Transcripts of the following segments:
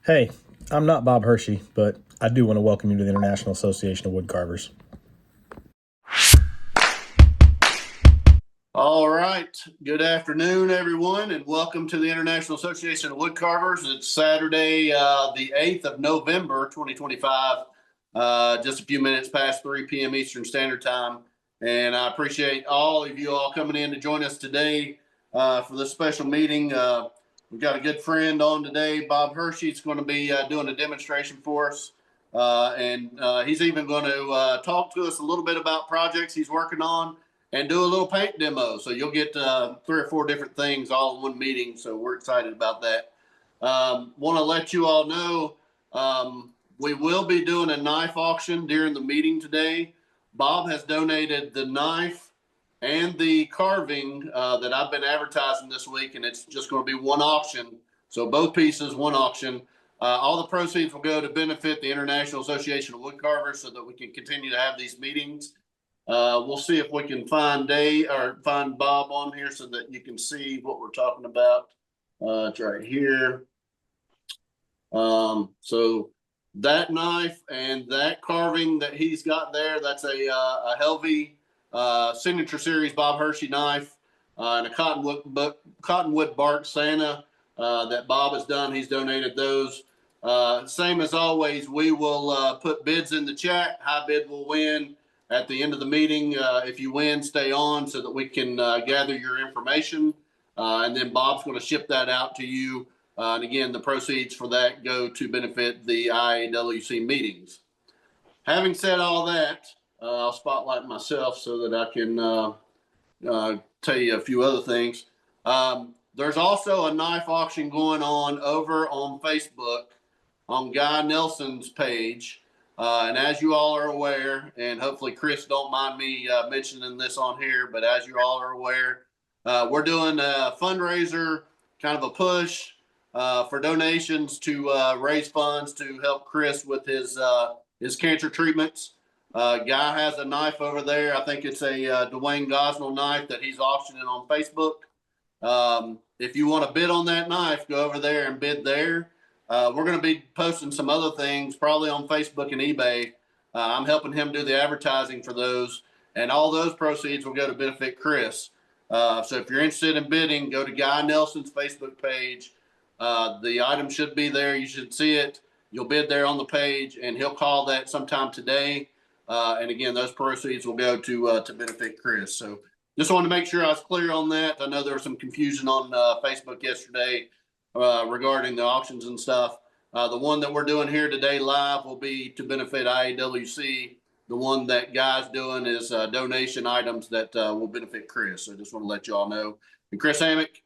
Hey, I'm not Bob Hershey, but I do want to welcome you to the International Association of Woodcarvers. All right. Good afternoon, everyone, and welcome to the International Association of Woodcarvers. It's Saturday, the 8th of November, 2025, just a few minutes past 3 p.m. Eastern Standard Time. And I appreciate all of you all coming in to join us today for this special meeting. We've got a good friend on today, Bob Hershey. He's going to be doing a demonstration for us. And he's even going to talk to us a little bit about projects he's working on and do a little paint demo. So you'll get 3 or 4 different things all in one meeting. So we're excited about that. Want to let you all know we will be doing a knife auction during the meeting today. Bob has donated the knife and the carving that I've been advertising this week, and it's just going to be one auction. So both pieces, one auction. All the proceeds will go to benefit the International Association of Woodcarvers so that we can continue to have these meetings. We'll see if we can find Bob on here so that you can see what we're talking about. It's right here. So that knife and that carving that he's got there, that's a Helvey Signature Series Bob Hershey knife and a Cottonwood Bark Santa that Bob has done. He's donated those. Same as always, we will put bids in the chat. High bid will win. At the end of the meeting, if you win, stay on so that we can gather your information. And then Bob's going to ship that out to you. And again, the proceeds for that go to benefit the IAWC meetings. Having said all that, I'll spotlight myself so that I can tell you a few other things. There's also a knife auction going on over on Facebook on Guy Nelson's page. And as you all are aware, and hopefully Chris don't mind me mentioning this on here, but as you all are aware, we're doing a fundraiser, kind of a push for donations to raise funds to help Chris with his cancer treatments. Guy has a knife over there. I think it's a Dwayne Gosnell knife that he's auctioning on Facebook. If you want to bid on that knife, go over there and bid there. We're going to be posting some other things, probably on Facebook and eBay. I'm helping him do the advertising for those, and all those proceeds will go to benefit Chris. So if you're interested in bidding, go to Guy Nelson's Facebook page. The item should be there. You should see it. You'll bid there on the page, and he'll call that sometime today. And again, those proceeds will go to benefit Chris. So just wanted to make sure I was clear on that. I know there was some confusion on Facebook yesterday regarding the auctions and stuff. The one that we're doing here today live will be to benefit IAWC. The one that Guy's doing is donation items that will benefit Chris. So just want to let you all know. And Chris Hammock,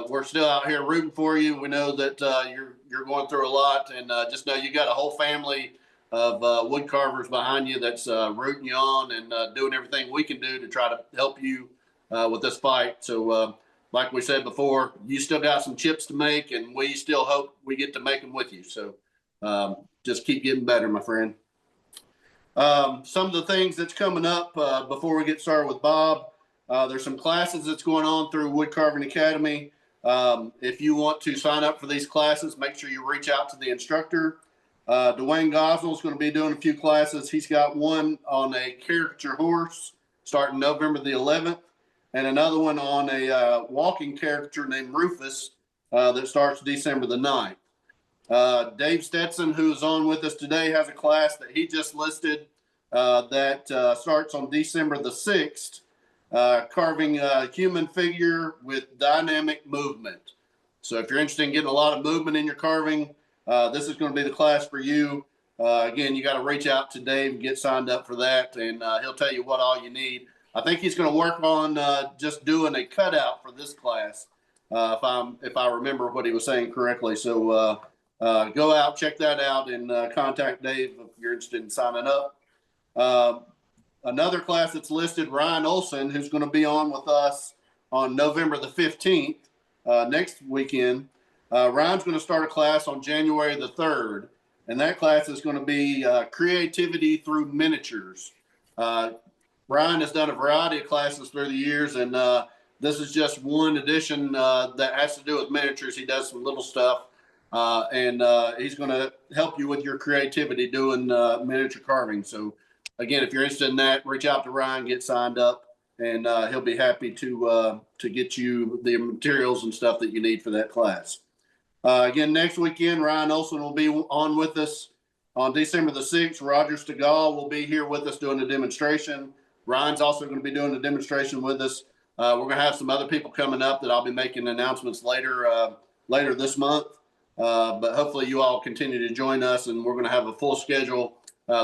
we're still out here rooting for you. We know that you're going through a lot, and just know you got a whole family of wood carvers behind you that's rooting you on and doing everything we can do to try to help you with this fight. So like we said before, you still got some chips to make, and we still hope we get to make them with you. So just keep getting better, my friend. Some of the things that's coming up before we get started with Bob, there's some classes that's going on through Woodcarving Academy. If you want to sign up for these classes, make sure you reach out to the instructor. Dwayne Gosnell is going to be doing a few classes. He's got one on a caricature horse starting November the 11th. And another one on a walking caricature named Rufus that starts December the 9th. Dave Stetson, who's on with us today, has a class that he just listed that starts on December the 6th, carving a human figure with dynamic movement. So if you're interested in getting a lot of movement in your carving, this is going to be the class for you. Again, you got to reach out to Dave and get signed up for that, and he'll tell you what all you need. I think he's going to work on just doing a cutout for this class, if I remember what he was saying correctly. So go out, check that out, and contact Dave if you're interested in signing up. Another class that's listed, Ryan Olson, who's going to be on with us on November the 15th, next weekend. Ryan's going to start a class on January the 3rd, and that class is going to be creativity through miniatures. Ryan has done a variety of classes through the years, and this is just one edition that has to do with miniatures. He does some little stuff and he's going to help you with your creativity doing miniature carving. So, again, if you're interested in that, reach out to Ryan, get signed up, and he'll be happy to get you the materials and stuff that you need for that class. Again, next weekend, Ryan Olson will be on with us on December the 6th. Roger Stegall will be here with us doing a demonstration. Ryan's also going to be doing a demonstration with us. We're going to have some other people coming up that I'll be making announcements later this month. But hopefully you all continue to join us, and we're going to have a full schedule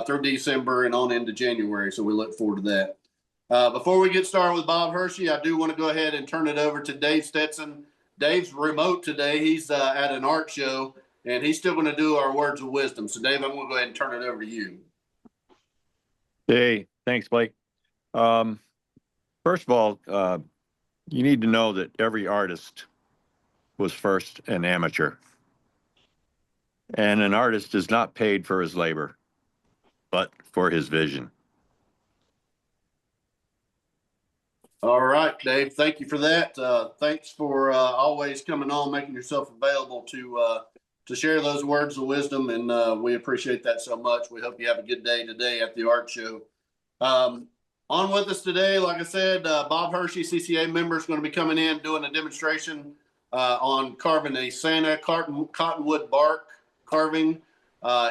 through December and on into January. So we look forward to that. Before we get started with Bob Hershey, I do want to go ahead and turn it over to Dave Stetson. Dave's remote today. He's at an art show, and he's still going to do our words of wisdom. So, Dave, I'm going to go ahead and turn it over to you. Hey, thanks, Blake. First of all, you need to know that every artist was first an amateur. And an artist is not paid for his labor, but for his vision. All right, Dave, thank you for that. Thanks for always coming on, making yourself available to share those words of wisdom, and we appreciate that so much. We hope you have a good day today at the art show. On with us today, like I said, Bob Hershey, CCA member, is going to be coming in doing a demonstration on carving a Santa Cottonwood Bark carving.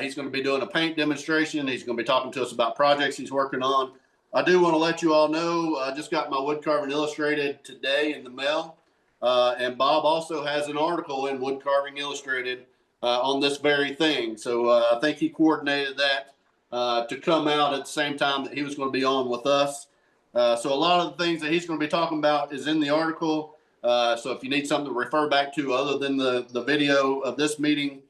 He's going to be doing a paint demonstration. He's going to be talking to us about projects he's working on. I do want to let you all know, I just got my Woodcarving Illustrated today in the mail. And Bob also has an article in Woodcarving Illustrated on this very thing. So I think he coordinated that to come out at the same time that he was going to be on with us. So a lot of the things that he's going to be talking about is in the article. So if you need something to refer back to other than the video of this meeting,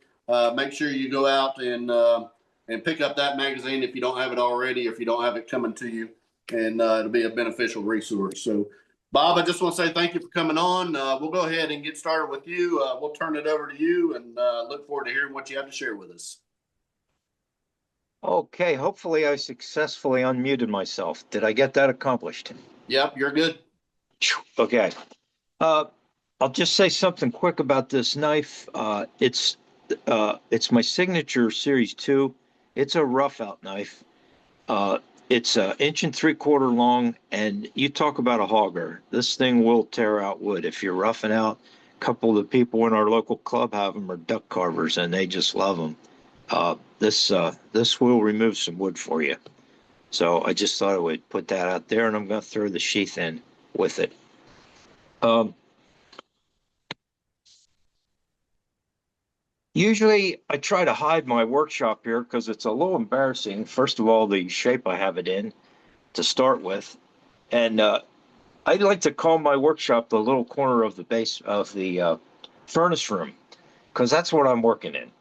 make sure you go out and pick up that magazine if you don't have it already, or if you don't have it coming to you, and it'll be a beneficial resource. So, Bob, I just want to say thank you for coming on. We'll go ahead and get started with you. We'll turn it over to you, and look forward to hearing what you have to share with us. Okay, hopefully I successfully unmuted myself. Did I get that accomplished? Yep, you're good. Okay. I'll just say something quick about this knife. It's my signature Series 2. It's a rough out knife. It's 1 3/4 inches long, and you talk about a hogger. This thing will tear out wood if you're roughing out. A couple of the people in our local club have them, are duck carvers, and they just love them. This will remove some wood for you. So I just thought I would put that out there, and I'm going to throw the sheath in with it. Usually I try to hide my workshop here because it's a little embarrassing. First of all, the shape I have it in to start with. And I'd like to call my workshop the little corner of the base of the furnace room, because that's what I'm working in.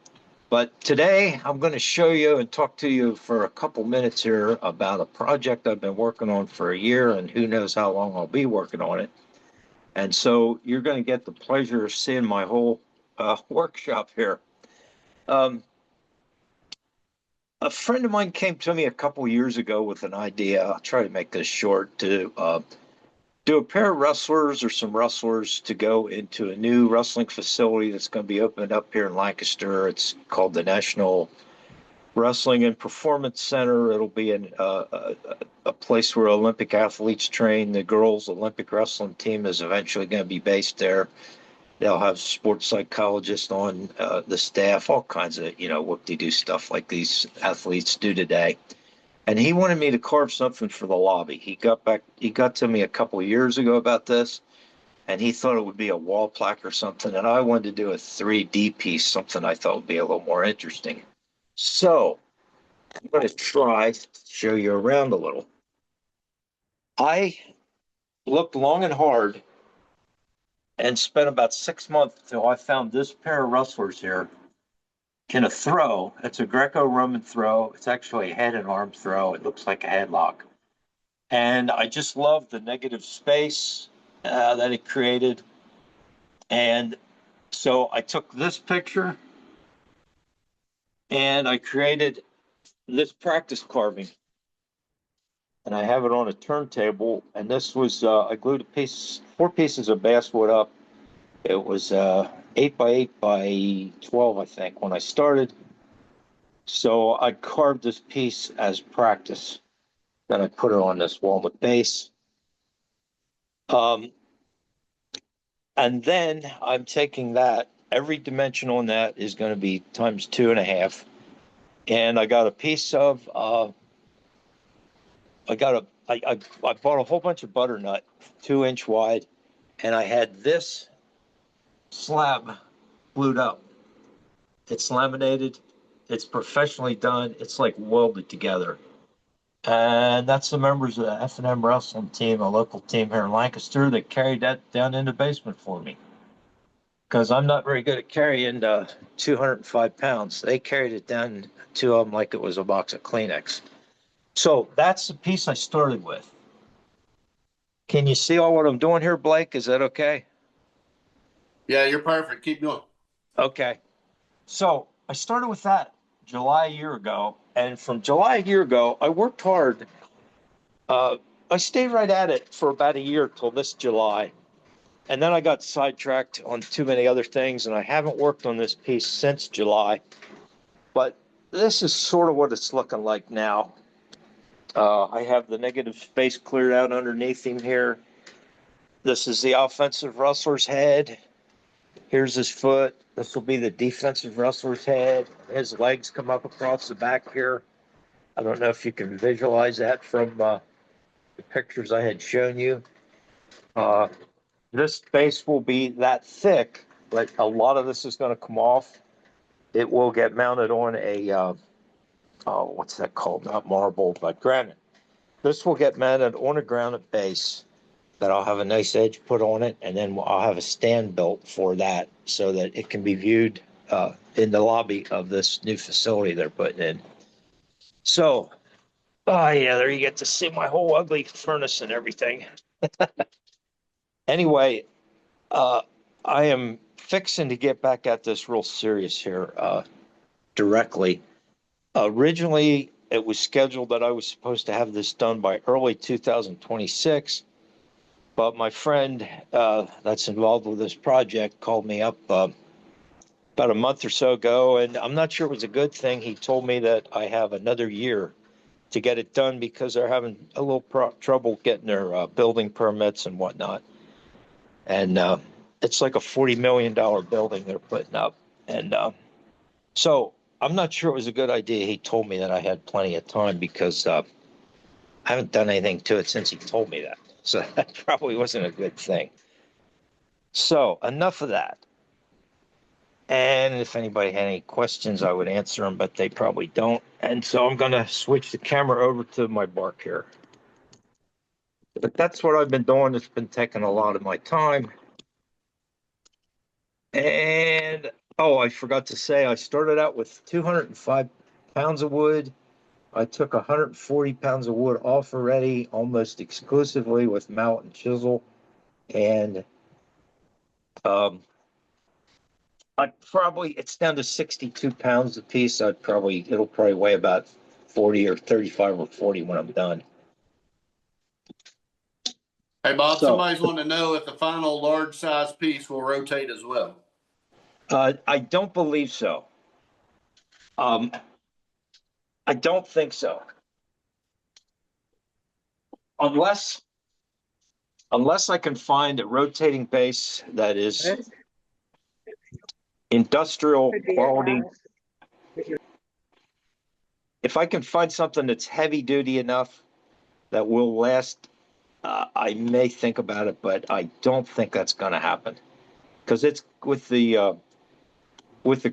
But today I'm going to show you and talk to you for a couple minutes here about a project I've been working on for a year, and who knows how long I'll be working on it. And so you're going to get the pleasure of seeing my whole workshop here. A friend of mine came to me a couple years ago with an idea. I'll try to make this short, to do a pair of wrestlers or some wrestlers to go into a new wrestling facility that's going to be opened up here in Lancaster. It's called the National Wrestling and Performance Center. It'll be a place where Olympic athletes train. The girls' Olympic wrestling team is eventually going to be based there. They'll have sports psychologists on the staff, all kinds of, whoop-de-doo stuff like these athletes do today. And he wanted me to carve something for the lobby. He got to me a couple of years ago about this, and he thought it would be a wall plaque or something. And I wanted to do a 3D piece, something I thought would be a little more interesting. So I'm going to try to show you around a little. I looked long and hard and spent about 6 months till I found this pair of wrestlers here in a throw. It's a Greco-Roman throw. It's actually a head and arm throw. It looks like a headlock. And I just love the negative space that it created. And so I took this picture and I created this practice carving. And I have it on a turntable. And this was, I glued 4 pieces of basswood up. It was 8x8x12, I think, when I started. So I carved this piece as practice. Then I put it on this walnut base. And then I'm taking that, every dimension on that is going to be times 2.5. And I got a piece of, I bought a whole bunch of butternut, 2-inch wide, and I had this slab glued up. It's laminated, it's professionally done, it's like welded together. And that's the members of the F&M wrestling team, a local team here in Lancaster, that carried that down in the basement for me. Because I'm not very good at carrying 205 pounds. They carried it down to them like it was a box of Kleenex. So that's the piece I started with. Can you see all what I'm doing here, Blake? Is that okay? Yeah, you're perfect. Keep going. Okay. So I started with that July a year ago. And from July a year ago, I worked hard. I stayed right at it for about a year till this July. And then I got sidetracked on too many other things, and I haven't worked on this piece since July. But this is sort of what it's looking like now. I have the negative space cleared out underneath him here. This is the offensive wrestler's head. Here's his foot. This will be the defensive wrestler's head. His legs come up across the back here. I don't know if you can visualize that from the pictures I had shown you. This base will be that thick, but a lot of this is going to come off. It will get mounted on a, what's that called? Not marble, but granite. This will get mounted on a granite base that I'll have a nice edge put on it, and then I'll have a stand built for that so that it can be viewed in the lobby of this new facility they're putting in. So, oh yeah, there you get to see my whole ugly furnace and everything. Anyway, I am fixing to get back at this real serious here directly. Originally, it was scheduled that I was supposed to have this done by early 2026. But my friend that's involved with this project called me up about a month or so ago, and I'm not sure it was a good thing. He told me that I have another year to get it done because they're having a little trouble getting their building permits and whatnot. And it's like a $40 million building they're putting up. And so I'm not sure it was a good idea. He told me that I had plenty of time because I haven't done anything to it since he told me that. So that probably wasn't a good thing. So enough of that. And if anybody had any questions, I would answer them, but they probably don't. And so I'm going to switch the camera over to my bark here. But that's what I've been doing. It's been taking a lot of my time. And, oh, I forgot to say, I started out with 205 pounds of wood. I took 140 pounds of wood off already, almost exclusively with mallet and chisel. And it's down to 62 pounds a piece. It'll probably weigh about 40 or 35 or 40 when I'm done. Hey, Bob, somebody's wanting to know if the final large size piece will rotate as well. I don't believe so. I don't think so. Unless I can find a rotating base that is industrial quality. If I can find something that's heavy duty enough that will last, I may think about it, but I don't think that's going to happen because it's with the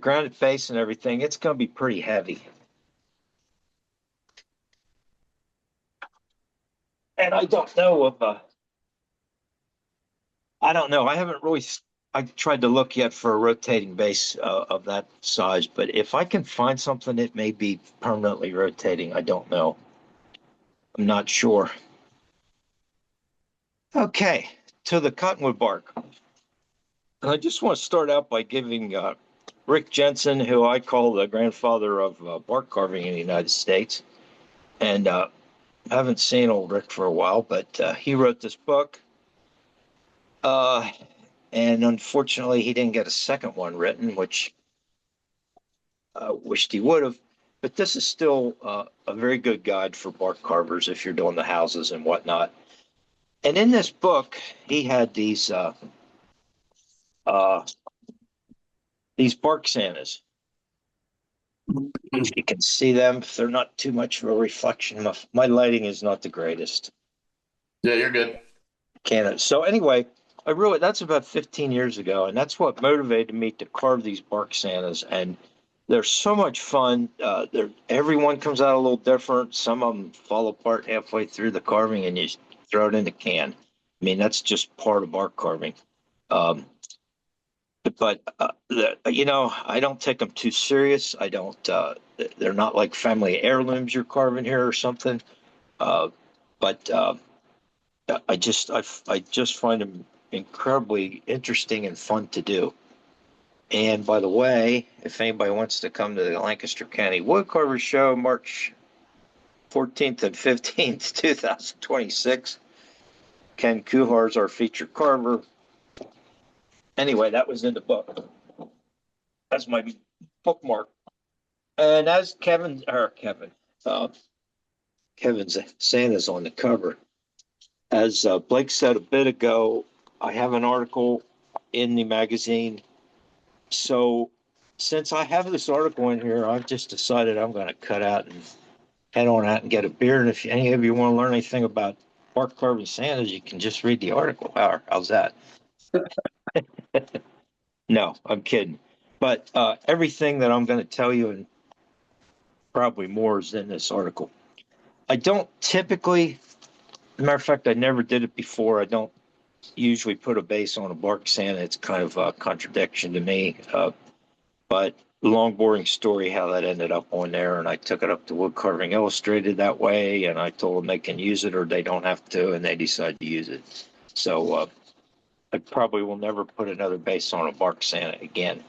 granite base and everything, it's going to be pretty heavy. And I don't know I haven't really, I tried to look yet for a rotating base of that size, but if I can find something that may be permanently rotating, I don't know. I'm not sure. Okay, to the Cottonwood Bark. And I just want to start out by giving Rick Jensen, who I call the grandfather of bark carving in the United States. And I haven't seen old Rick for a while, but he wrote this book. And unfortunately, he didn't get a second one written, which wished he would have. But this is still a very good guide for bark carvers if you're doing the houses and whatnot. And in this book, he had these bark Santas. If you can see them, if they're not too much of a reflection. My lighting is not the greatest. Yeah, you're good. Canada. So anyway, that's about 15 years ago, and that's what motivated me to carve these bark Santas. And they're so much fun. Everyone comes out a little different. Some of them fall apart halfway through the carving, and you throw it in the can. I mean, that's just part of bark carving. But I don't take them too serious. I don't. They're not like family heirlooms you're carving here or something. But I just find them incredibly interesting and fun to do. And by the way, if anybody wants to come to the Lancaster County Woodcarver Show, March 14th and 15th, 2026, Ken Kuhar is our featured carver. Anyway, that was in the book. That's my bookmark. And as Kevin's Santa's on the cover. As Blake said a bit ago, I have an article in the magazine. So since I have this article in here, I've just decided I'm going to cut out and head on out and get a beer. And if any of you want to learn anything about bark carving Santas, you can just read the article. How's that? No, I'm kidding. But everything that I'm going to tell you and probably more is in this article. I don't typically, as a matter of fact, I never did it before. I don't usually put a base on a bark Santa. It's kind of a contradiction to me. But long, boring story how that ended up on there. And I took it up to Woodcarving Illustrated that way. And I told them they can use it or they don't have to. And they decided to use it. So I probably will never put another base on a bark Santa again.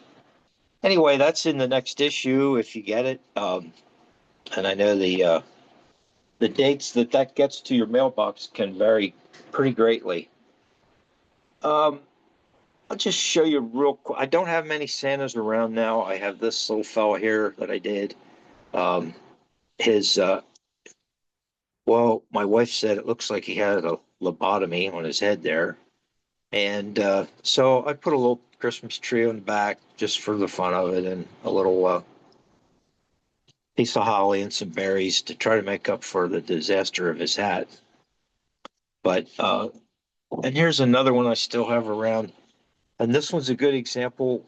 Anyway, that's in the next issue if you get it. And I know the dates that gets to your mailbox can vary pretty greatly. I'll just show you real quick. I don't have many Santas around now. I have this little fella here that I did. Well, my wife said it looks like he had a lobotomy on his head there. And so I put a little Christmas tree on the back just for the fun of it and a little piece of holly and some berries to try to make up for the disaster of his hat. But, and here's another one I still have around. And this one's a good example.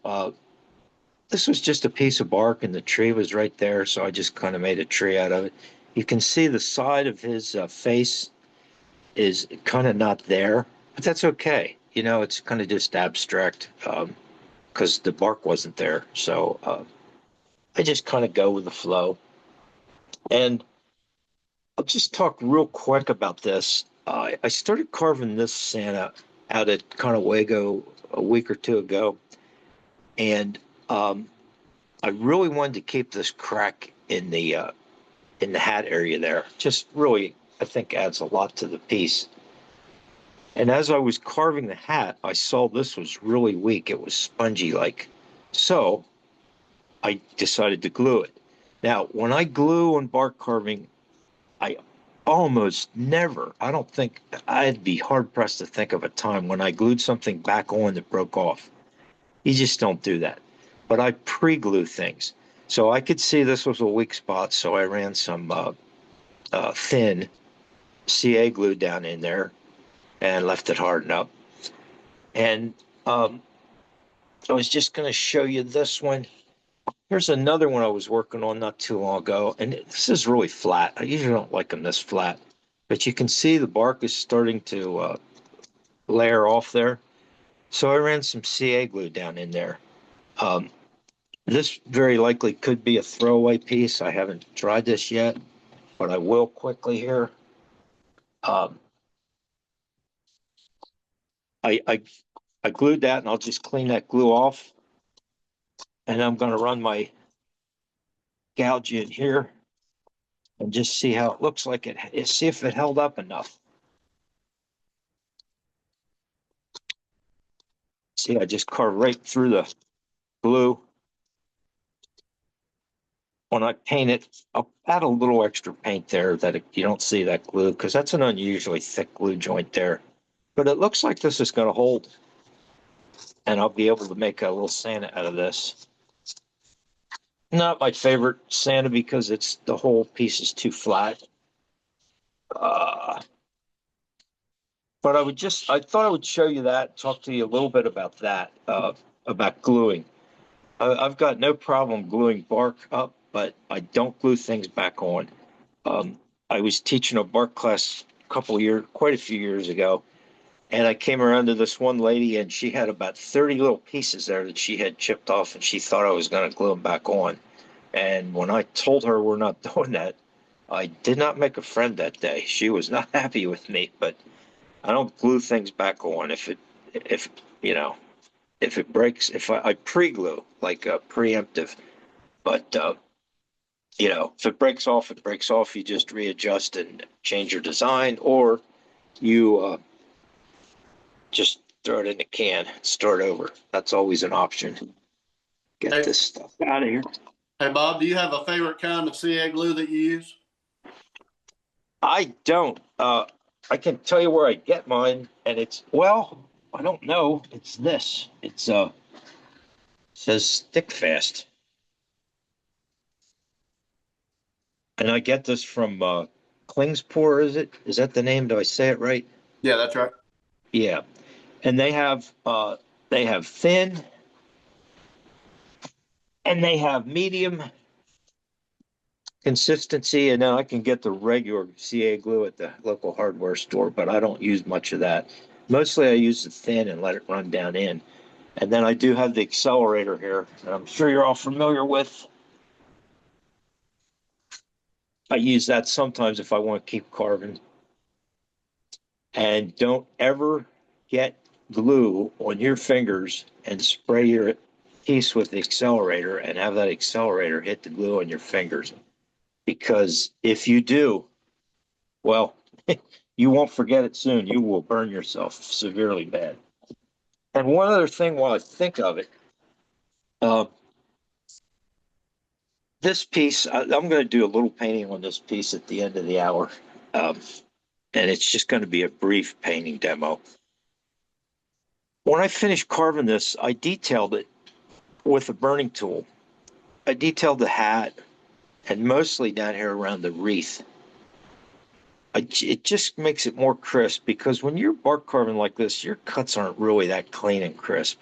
This was just a piece of bark and the tree was right there. So I just kind of made a tree out of it. You can see the side of his face is kind of not there, but that's okay. You know, it's kind of just abstract because the bark wasn't there. So I just kind of go with the flow. And I'll just talk real quick about this. I started carving this Santa out at Conewago a week or two ago. And I really wanted to keep this crack in the hat area there. Just really, I think, adds a lot to the piece. And as I was carving the hat, I saw this was really weak. It was spongy like. So I decided to glue it. Now, when I glue on bark carving, I almost never, I don't think, I'd be hard pressed to think of a time when I glued something back on that broke off. You just don't do that. But I pre-glue things. So I could see this was a weak spot, so I ran some thin CA glue down in there and left it harden up. And I was just going to show you this one. Here's another one I was working on not too long ago, and this is really flat. I usually don't like them this flat, but you can see the bark is starting to layer off there. So I ran some CA glue down in there. This very likely could be a throwaway piece. I haven't tried this yet, but I will quickly here. I glued that, and I'll just clean that glue off. And I'm going to run my gouge in here and just see how it looks like it, see if it held up enough. See, I just carved right through the glue. When I paint it, I'll add a little extra paint there that you don't see that glue, because that's an unusually thick glue joint there. But it looks like this is going to hold, and I'll be able to make a little Santa out of this. Not my favorite Santa because the whole piece is too flat. But I thought I would show you that, talk to you a little bit about that, about gluing. I've got no problem gluing bark up, but I don't glue things back on. I was teaching a bark class quite a few years ago, and I came around to this one lady, and she had about 30 little pieces there that she had chipped off, and she thought I was going to glue them back on. And when I told her we're not doing that, I did not make a friend that day. She was not happy with me, but I don't glue things back on. If it breaks, if I pre-glue, like preemptive, but if it breaks off, it breaks off. You just readjust and change your design, or you just throw it in the can, start over. That's always an option. Get this stuff out of here. Hey, Bob, do you have a favorite kind of CA glue that you use? I don't. I can tell you where I get mine, and I don't know. It's this. It says Stick Fast. And I get this from Klingspor, is it? Is that the name? Do I say it right? Yeah, that's right. Yeah. And they have thin, and they have medium consistency, and then I can get the regular CA glue at the local hardware store, but I don't use much of that. Mostly I use the thin and let it run down in. And then I do have the accelerator here, that I'm sure you're all familiar with. I use that sometimes if I want to keep carving. And don't ever get glue on your fingers and spray your piece with the accelerator and have that accelerator hit the glue on your fingers. Because if you do, well, you won't forget it soon. You will burn yourself severely bad. And one other thing while I think of it, this piece, I'm going to do a little painting on this piece at the end of the hour. And it's just going to be a brief painting demo. When I finished carving this, I detailed it with a burning tool. I detailed the hat, and mostly down here around the wreath. It just makes it more crisp, because when you're bark carving like this, your cuts aren't really that clean and crisp.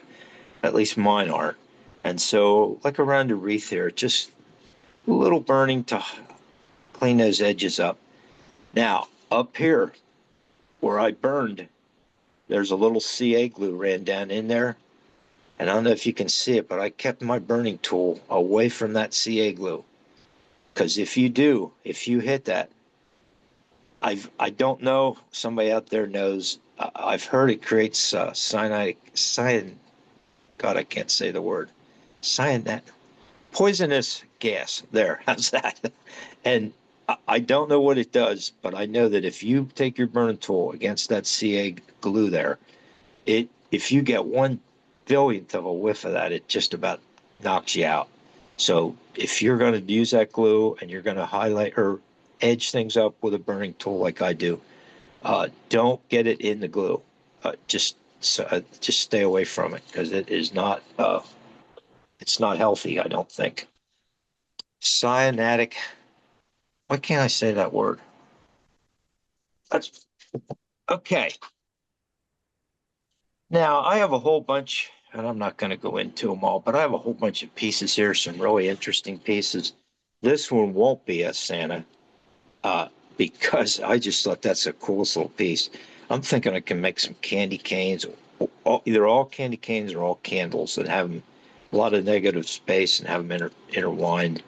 At least mine aren't. And so, like around the wreath here, just a little burning to clean those edges up. Now, up here, where I burned, there's a little CA glue ran down in there. And I don't know if you can see it, but I kept my burning tool away from that CA glue. Because if you hit that, I don't know, somebody out there knows, I've heard it creates God, I can't say the word, poisonous gas. There, how's that? And I don't know what it does, but I know that if you take your burning tool against that CA glue there, if you get 1/1000th of a whiff of that, it just about knocks you out. So if you're going to use that glue and you're going to highlight or edge things up with a burning tool like I do, don't get it in the glue. Just stay away from it, because it is not it's not healthy, I don't think. Cyanatic. Why can't I say that word? That's okay. Now I have a whole bunch, and I'm not going to go into them all, but I have a whole bunch of pieces here, some really interesting pieces. This one won't be a Santa, because I just thought that's a cool little piece. I'm thinking I can make some candy canes, either all candy canes or all candles, that have a lot of negative space and have them intertwined.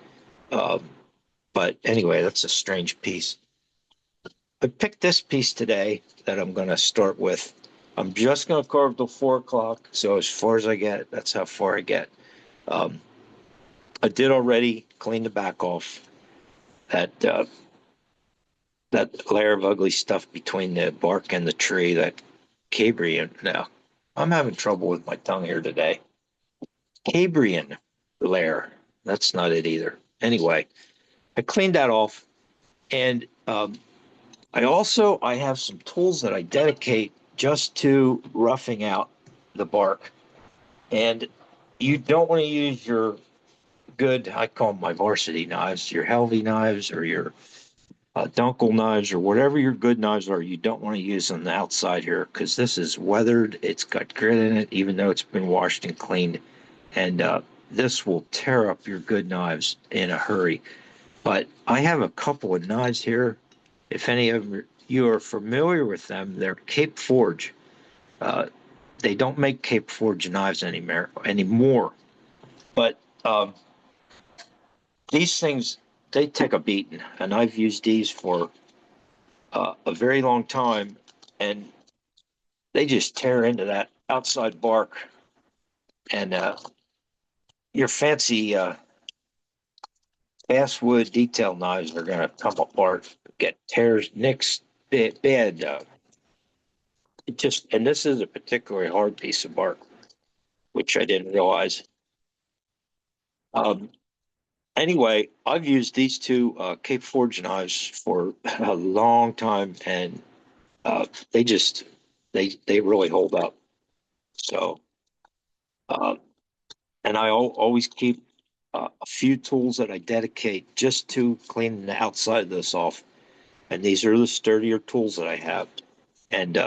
But anyway, that's a strange piece. I picked this piece today that I'm going to start with. I'm just going to carve till 4 o'clock. So as far as I get, that's how far I get. I did already clean the back off that layer of ugly stuff between the bark and the tree, that Cambrian. Now, I'm having trouble with my tongue here today. Cambrian layer. That's not it either. Anyway, I cleaned that off, and I have some tools that I dedicate just to roughing out the bark. And you don't want to use your good, I call them my varsity knives, your Helvey knives or your Dunkel knives or whatever your good knives are. You don't want to use on the outside here because this is weathered. It's got grit in it, even though it's been washed and cleaned. And this will tear up your good knives in a hurry. But I have a couple of knives here. If any of you are familiar with them, they're Cape Forge. They don't make Cape Forge knives anymore. But these things, they take a beating. And I've used these for a very long time. And they just tear into that outside bark. And your fancy basswood detail knives are going to come apart, get tears, nicks, bad. It just, and this is a particularly hard piece of bark, which I didn't realize. Anyway, I've used these two Cape Forge knives for a long time, and they just they really hold up. So, and I always keep a few tools that I dedicate just to cleaning the outside of this off, and these are the sturdier tools that I have. And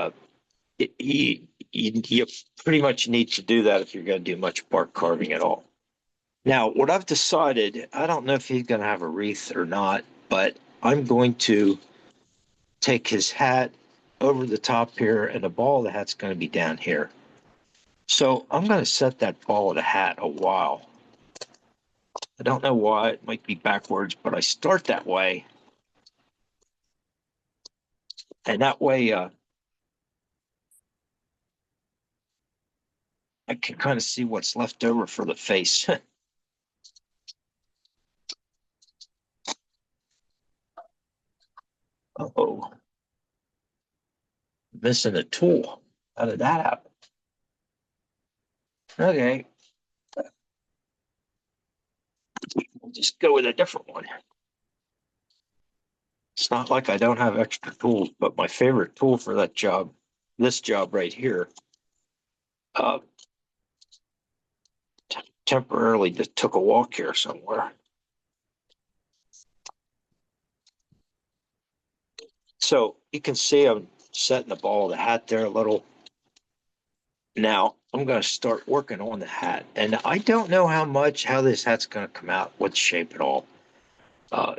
you pretty much need to do that if you're going to do much bark carving at all. Now, what I've decided, I don't know if he's going to have a wreath or not, but I'm going to take his hat over the top here, and the ball of the hat's going to be down here. So I'm going to set that ball of the hat a while. I don't know why, it might be backwards, but I start that way. And that way, I can kind of see what's left over for the face. Uh-oh. Missing a tool. How did that happen? Okay. We'll just go with a different one. It's not like I don't have extra tools, but my favorite tool for that job, this job right here, temporarily just took a walk here somewhere. So you can see I'm setting the ball of the hat there a little. Now I'm going to start working on the hat, and I don't know how this hat's going to come out, what shape at all.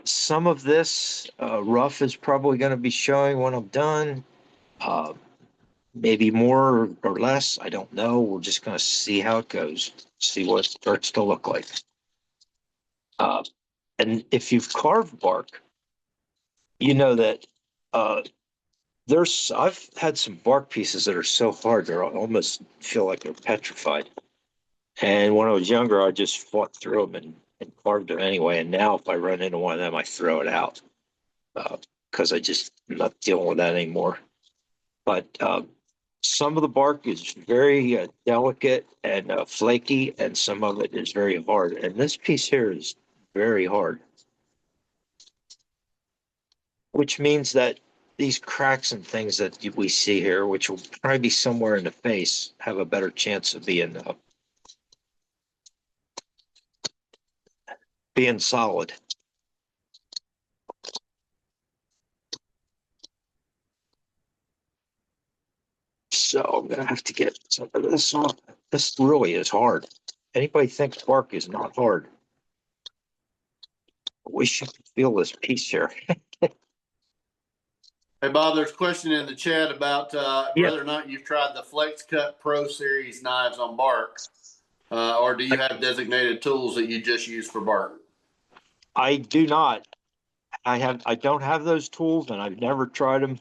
Some of this rough is probably going to be showing when I'm done. Maybe more or less, I don't know. We're just going to see how it goes, see what it starts to look like. And if you've carved bark, you know that I've had some bark pieces that are so hard, they almost feel like they're petrified. And when I was younger, I just fought through them and carved them anyway. And now if I run into one of them, I throw it out because I'm not dealing with that anymore. But some of the bark is very delicate and flaky, and some of it is very hard. And this piece here is very hard, which means that these cracks and things that we see here, which will probably be somewhere in the face, have a better chance of being solid. So I'm going to have to get some of this off. This really is hard. Anybody thinks bark is not hard? I wish you could feel this piece here. Hey, Bob, there's a question in the chat about whether or not you've tried the Flex Cut Pro Series knives on bark, or do you have designated tools that you just use for bark? I do not. I don't have those tools, and I've never tried them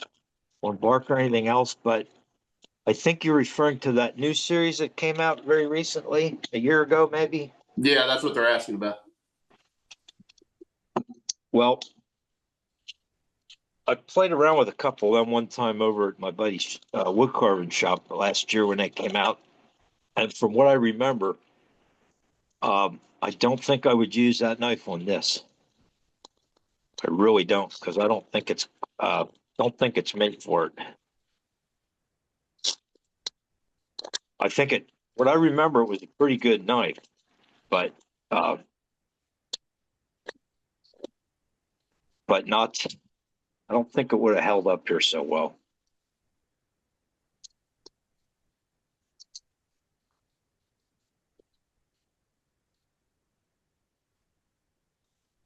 on bark or anything else, but I think you're referring to that new series that came out very recently, a year ago, maybe. Yeah, that's what they're asking about. Well, I played around with a couple of them one time over at my buddy's woodcarving shop last year when they came out. And from what I remember, I don't think I would use that knife on this. I really don't, because I don't think it's made for it. I think what I remember, it was a pretty good knife, but not, I don't think it would have held up here so well.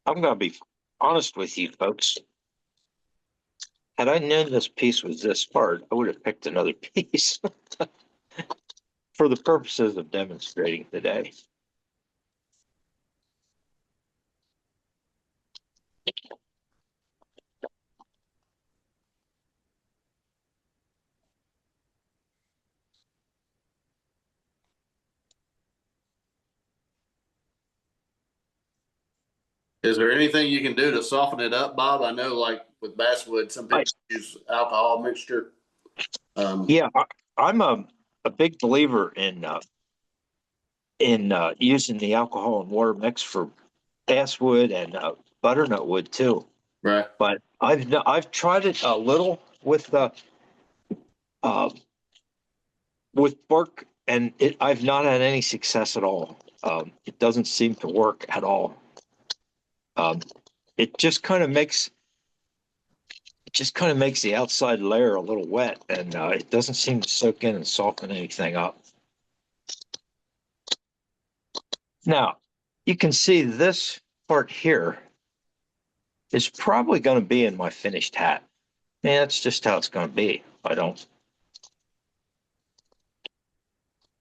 I'm going to be honest with you folks. Had I known this piece was this hard, I would have picked another piece for the purposes of demonstrating today. Is there anything you can do to soften it up, Bob? I know, like with basswood, some people use alcohol mixture. Yeah, I'm a big believer in using the alcohol and water mix for basswood and butternut wood too. Right. But I've tried it a little with bark, and I've not had any success at all. It doesn't seem to work at all. It just kind of makes the outside layer a little wet, and it doesn't seem to soak in and soften anything up. Now, you can see this part here is probably going to be in my finished hat. And that's just how it's going to be. I don't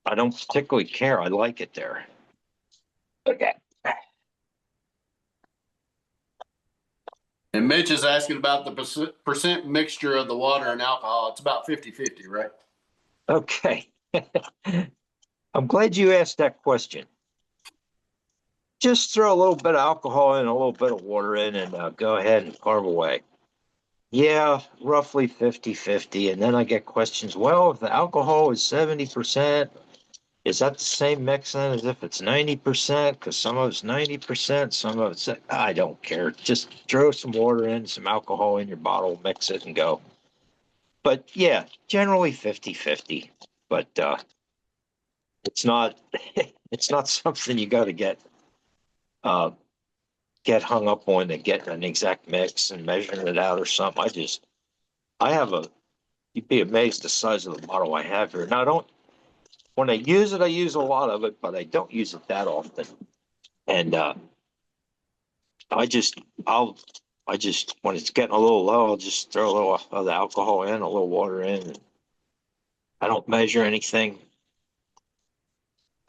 particularly care. I like it there. Okay. And Mitch is asking about the percent mixture of the water and alcohol. It's about 50-50, right? Okay. I'm glad you asked that question. Just throw a little bit of alcohol in, a little bit of water in, and go ahead and carve away. Yeah, roughly 50-50. And then I get questions, well, if the alcohol is 70%, is that the same mix then as if it's 90%? Because some of it's 90%, some of it's, I don't care. Just throw some water in, some alcohol in your bottle, mix it and go. But yeah, generally 50-50. But it's not something you got to get hung up on to get an exact mix and measuring it out or something. You'd be amazed the size of the bottle I have here. Now, when I use it, I use a lot of it, but I don't use it that often. And when it's getting a little low, I'll just throw a little of the alcohol in, a little water in. And I don't measure anything.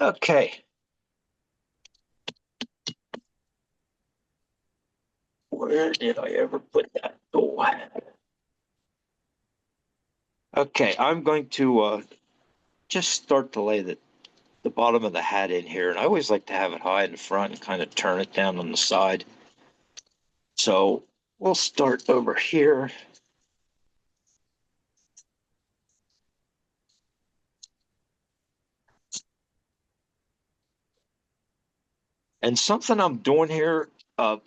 Okay. Where did I ever put that? Oh. Okay, I'm going to just start to lay the bottom of the hat in here. And I always like to have it high in the front and kind of turn it down on the side. So we'll start over here. And something I'm doing here that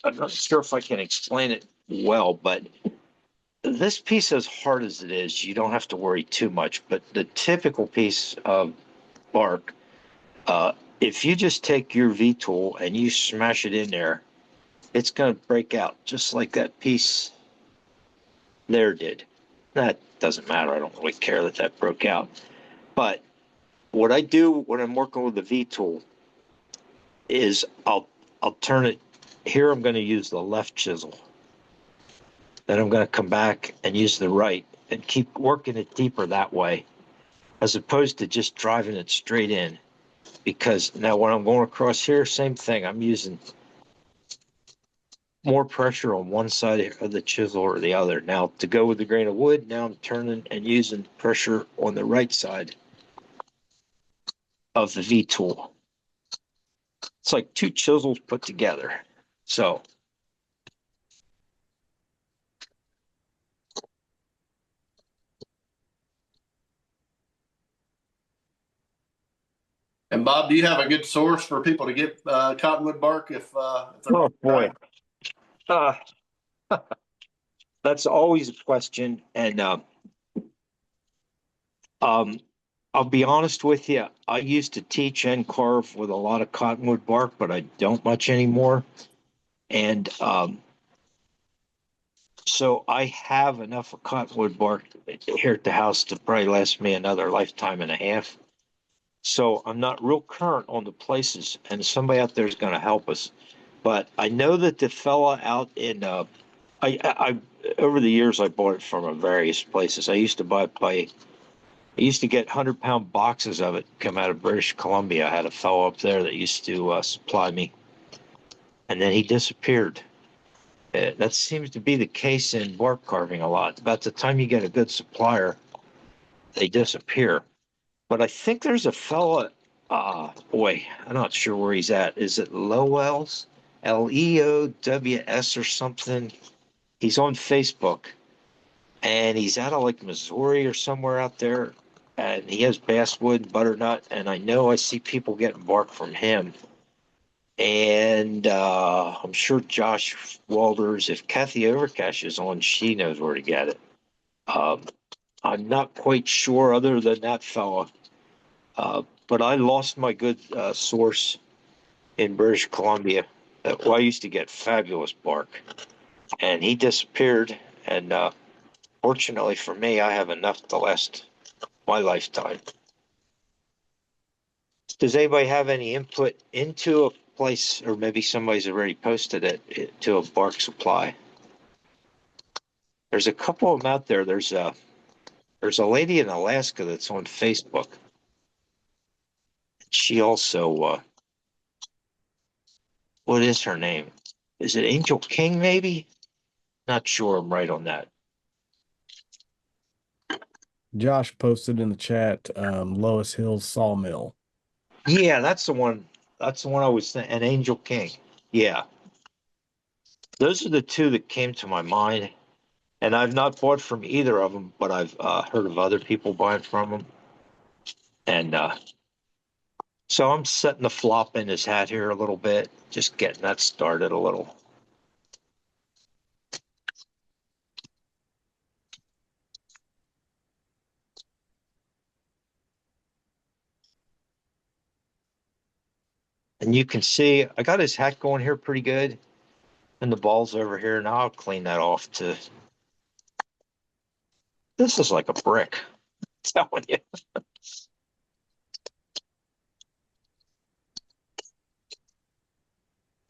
I'm not sure if I can explain it well, but this piece, as hard as it is, you don't have to worry too much. But the typical piece of bark, if you just take your V-tool and you smash it in there, it's going to break out just like that piece there did. That doesn't matter. I don't really care that broke out. But what I do when I'm working with the V-tool is I'll turn it. Here I'm going to use the left chisel. Then I'm going to come back and use the right and keep working it deeper that way, as opposed to just driving it straight in. Because now when I'm going across here, same thing. I'm using more pressure on one side of the chisel or the other. Now to go with the grain of wood, now I'm turning and using pressure on the right side of the V-tool. It's like two chisels put together. So And Bob, do you have a good source for people to get cottonwood bark if they're Oh boy. Uh, that's always a question. And I'll be honest with you. I used to teach and carve with a lot of cottonwood bark, but I don't much anymore. And so I have enough of cottonwood bark here at the house to probably last me another lifetime and a half. So I'm not real current on the places, and somebody out there is going to help us. But I know that the fella out in I over the years I bought it from various places. I used to buy it by I used to get 100-pound boxes of it come out of British Columbia. I had a fellow up there that used to supply me, and then he disappeared. That seems to be the case in bark carving a lot. About the time you get a good supplier, they disappear. But I think there's a fella, boy, I'm not sure where he's at. Is it Lowell's? Leows or something? He's on Facebook, and he's out of like Missouri or somewhere out there. And he has basswood, butternut, and I know I see people getting bark from him. And I'm sure Josh Walters, if Kathy Overcash is on, she knows where to get it. I'm not quite sure other than that fella. But I lost my good source in British Columbia. Well, I used to get fabulous bark, and he disappeared. And fortunately for me, I have enough to last my lifetime. Does anybody have any input into a place, or maybe somebody's already posted it to a bark supply? There's a couple of them out there. There's a lady in Alaska that's on Facebook. She also, what is her name? Is it Angel King, maybe? Not sure I'm right on that. Josh posted in the chat, Lois Hills Sawmill. Yeah, that's the one. That's the one I was thinking. And Angel King. Yeah. Those are the two that came to my mind. And I've not bought from either of them, but I've heard of other people buying from them. And so I'm setting the flop in his hat here a little bit, just getting that started a little. And you can see I got his hat going here pretty good. And the ball's over here. Now I'll clean that off to. This is like a brick. I'm telling you.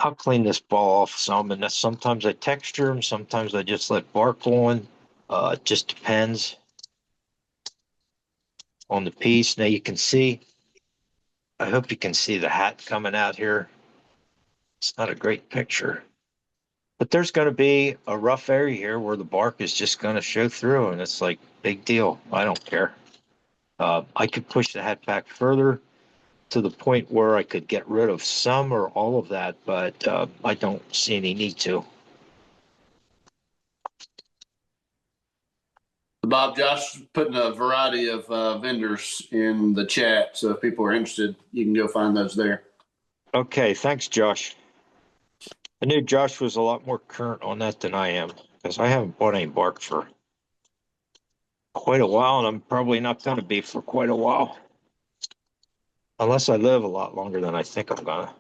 I'll clean this ball off some, and sometimes I texture them, sometimes I just let bark on. It just depends on the piece. Now you can see, I hope you can see the hat coming out here. It's not a great picture, but there's going to be a rough area here where the bark is just going to show through, and it's like, big deal. I don't care. I could push the hat back further to the point where I could get rid of some or all of that, but I don't see any need to. Bob, Josh putting a variety of vendors in the chat, so if people are interested, you can go find those there. Okay, thanks, Josh. I knew Josh was a lot more current on that than I am, because I haven't bought any bark for quite a while, and I'm probably not going to be for quite a while. Unless I live a lot longer than I think I'm gonna.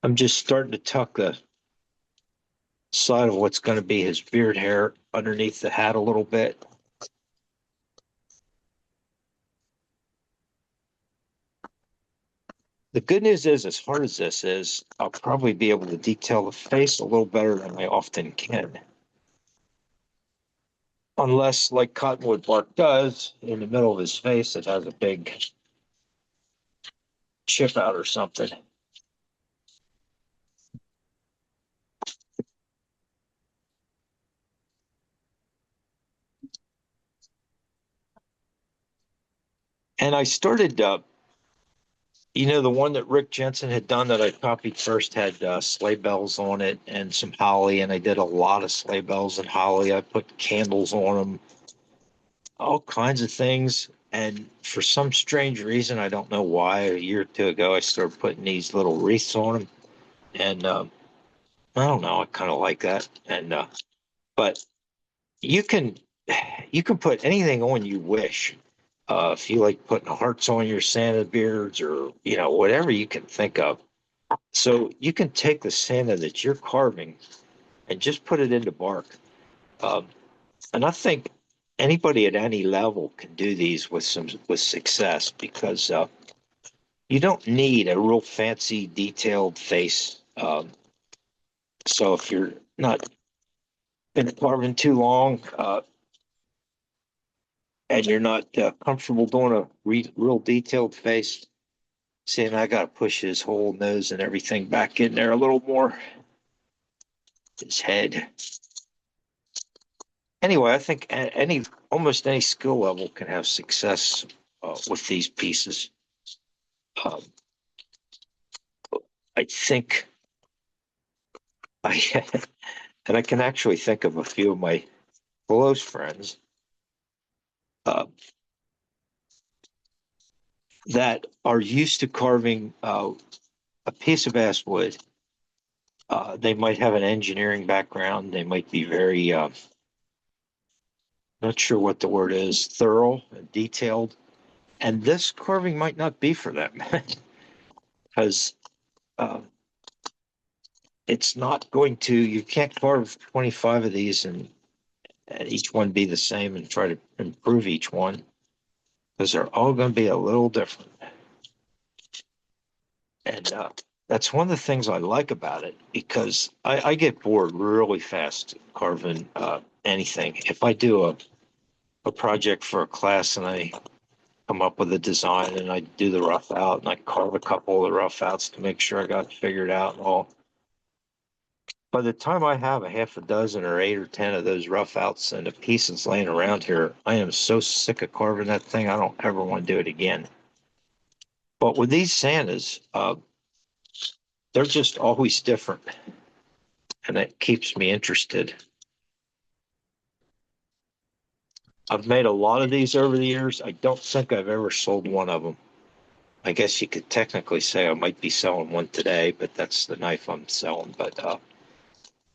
I'm just starting to tuck the side of what's going to be his beard hair underneath the hat a little bit. The good news is, as hard as this is, I'll probably be able to detail the face a little better than I often can. Unless, like Cottonwood Bark does, in the middle of his face, it has a big chip out or something. And I started, the one that Rick Jensen had done that I copied first had sleigh bells on it and some holly, and I did a lot of sleigh bells and holly. I put candles on them. all kinds of things. And for some strange reason, I don't know why, a year or two ago, I started putting these little wreaths on them. And I don't know, I kind of like that. And but you can you can put anything on you wish. If you like putting hearts on your Santa beards or whatever you can think of. So you can take the Santa that you're carving and just put it into bark. Um, and I think anybody at any level can do these with success because you don't need a real fancy detailed face. So if you're not been carving too long and you're not comfortable doing a real detailed face, saying I got to push his whole nose and everything back in there a little more. His head. Anyway, I think almost any skill level can have success with these pieces. Um, I think and I can actually think of a few of my close friends that are used to carving a piece of basswood. They might have an engineering background. They might be very, not sure what the word is, thorough and detailed. And this carving might not be for them because it's not going to, you can't carve 25 of these and each one be the same and try to improve each one because they're all going to be a little different. And that's one of the things I like about it because I get bored really fast carving anything. If I do a project for a class and I come up with a design and I do the rough out and I carve a couple of the rough outs to make sure I got it figured out and all. By the time I have a half a dozen or 8 or 10 of those rough outs and the pieces laying around here, I am so sick of carving that thing. I don't ever want to do it again. But with these Santas, they're just always different. And it keeps me interested. I've made a lot of these over the years. I don't think I've ever sold one of them. I guess you could technically say I might be selling one today, but that's the knife I'm selling. But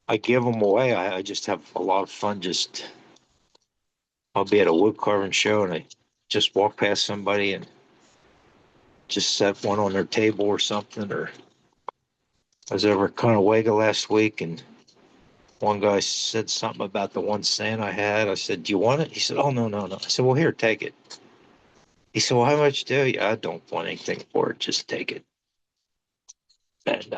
I give them away. I just have a lot of fun. I'll be at a wood carving show and I just walk past somebody and just set one on their table or something. Or I was over at Cottonwood last week and one guy said something about the one Santa I had. I said, "Do you want it?" He said, "Oh, no, no, no." I said, "Well, here, take it." He said, "Well, how much do you?" "I don't want anything for it. Just take it." And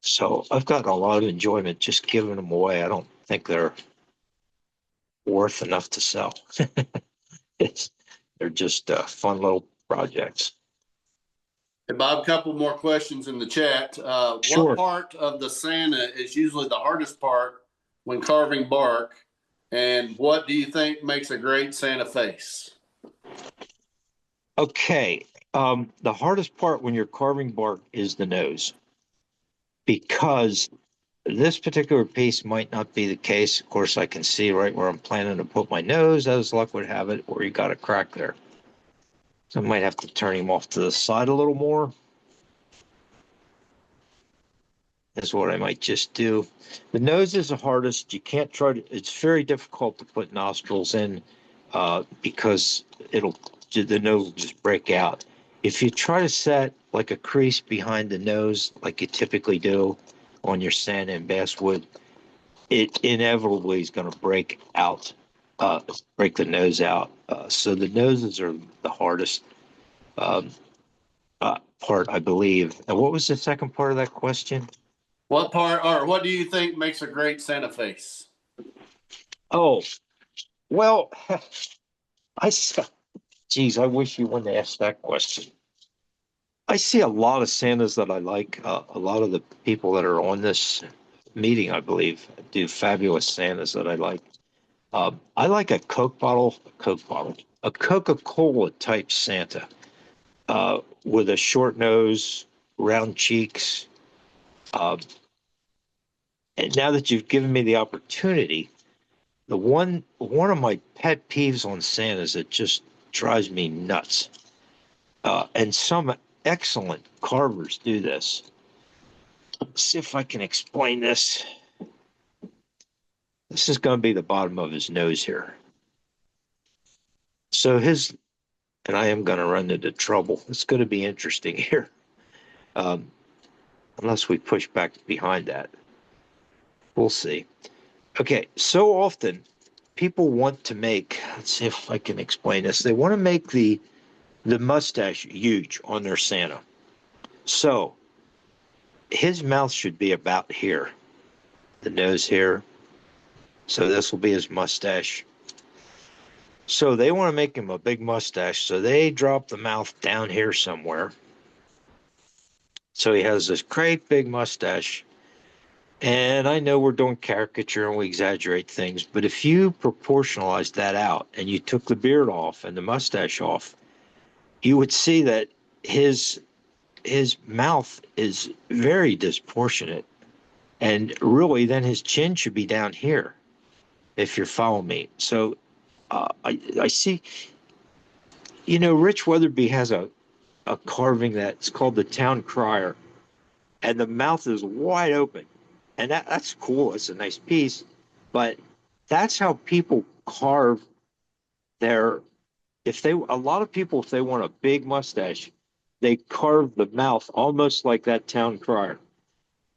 so I've gotten a lot of enjoyment just giving them away. I don't think they're worth enough to sell. They're just fun little projects. Hey, Bob, a couple more questions in the chat. Sure. What part of the Santa is usually the hardest part when carving bark? And what do you think makes a great Santa face? Okay. The hardest part when you're carving bark is the nose, because this particular piece might not be the case. Of course, I can see right where I'm planning to put my nose, as luck would have it, or you got a crack there. So I might have to turn him off to the side a little more. Is what I might just do. The nose is the hardest. You can't try to, it's very difficult to put nostrils in because the nose will just break out. If you try to set like a crease behind the nose, like you typically do on your Santa and basswood, it inevitably is going to break out, break the nose out. So the noses are the hardest part, I believe. And what was the second part of that question? What do you think makes a great Santa face? Oh, well, geez, I wish you wouldn't ask that question. I see a lot of Santas that I like. A lot of the people that are on this meeting, I believe, do fabulous Santas that I like. I like a Coca-Cola type Santa with a short nose, round cheeks. And now that you've given me the opportunity, one of my pet peeves on Santas that just drives me nuts. And some excellent carvers do this. Let's see if I can explain this. This is going to be the bottom of his nose here. So and I am going to run into trouble. It's going to be interesting here. Unless we push back behind that. We'll see. Okay, so often people want to make, let's see if I can explain this. They want to make the mustache huge on their Santa. So his mouth should be about here, the nose here. So this will be his mustache. So they want to make him a big mustache. So they drop the mouth down here somewhere. So he has this great big mustache. And I know we're doing caricature and we exaggerate things, but if you proportionalize that out and you took the beard off and the mustache off, you would see that his mouth is very disproportionate. And really, then his chin should be down here, if you're following me. So I see, Rich Weatherby has a carving that's called the Town Crier, and the mouth is wide open. And that's cool. It's a nice piece, but that's how people carve a lot of people, if they want a big mustache, they carve the mouth almost like that Town Crier.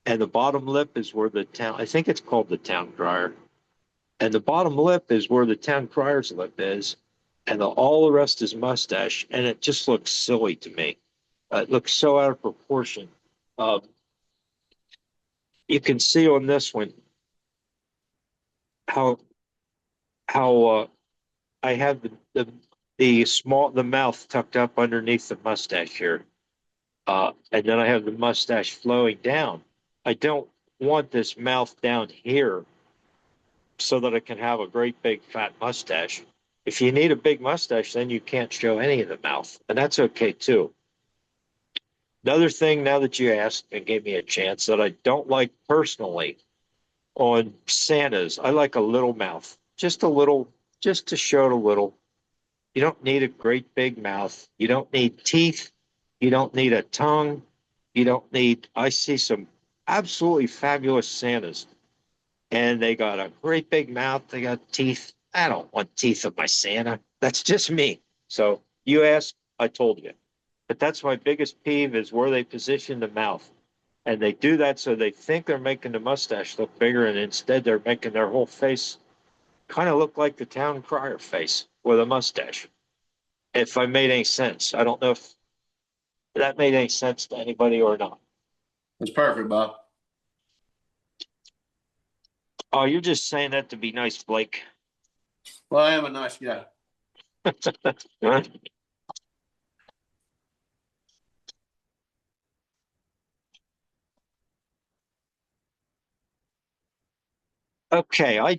And the bottom lip is where I think it's called the Town Crier. And the bottom lip is where the Town Crier's lip is. And all the rest is mustache. And it just looks silly to me. It looks so out of proportion. You can see on this one how I have the mouth tucked up underneath the mustache here, and then I have the mustache flowing down. I don't want this mouth down here so that I can have a great big fat mustache. If you need a big mustache, then you can't show any of the mouth, and that's okay too. Another thing, now that you asked and gave me a chance, that I don't like personally on Santas, I like a little mouth, just to show it a little. You don't need a great big mouth. You don't need teeth. You don't need a tongue. I see some absolutely fabulous Santas, and they got a great big mouth. They got teeth. I don't want teeth of my Santa. That's just me. So you asked, I told you. But that's my biggest peeve, is where they position the mouth. And they do that so they think they're making the mustache look bigger, and instead they're making their whole face kind of look like the Town Crier face with a mustache. If I made any sense. I don't know if that made any sense to anybody or not. That's perfect, Bob. Oh, you're just saying that to be nice, Blake. Well, I am a nice guy. Huh? Okay, I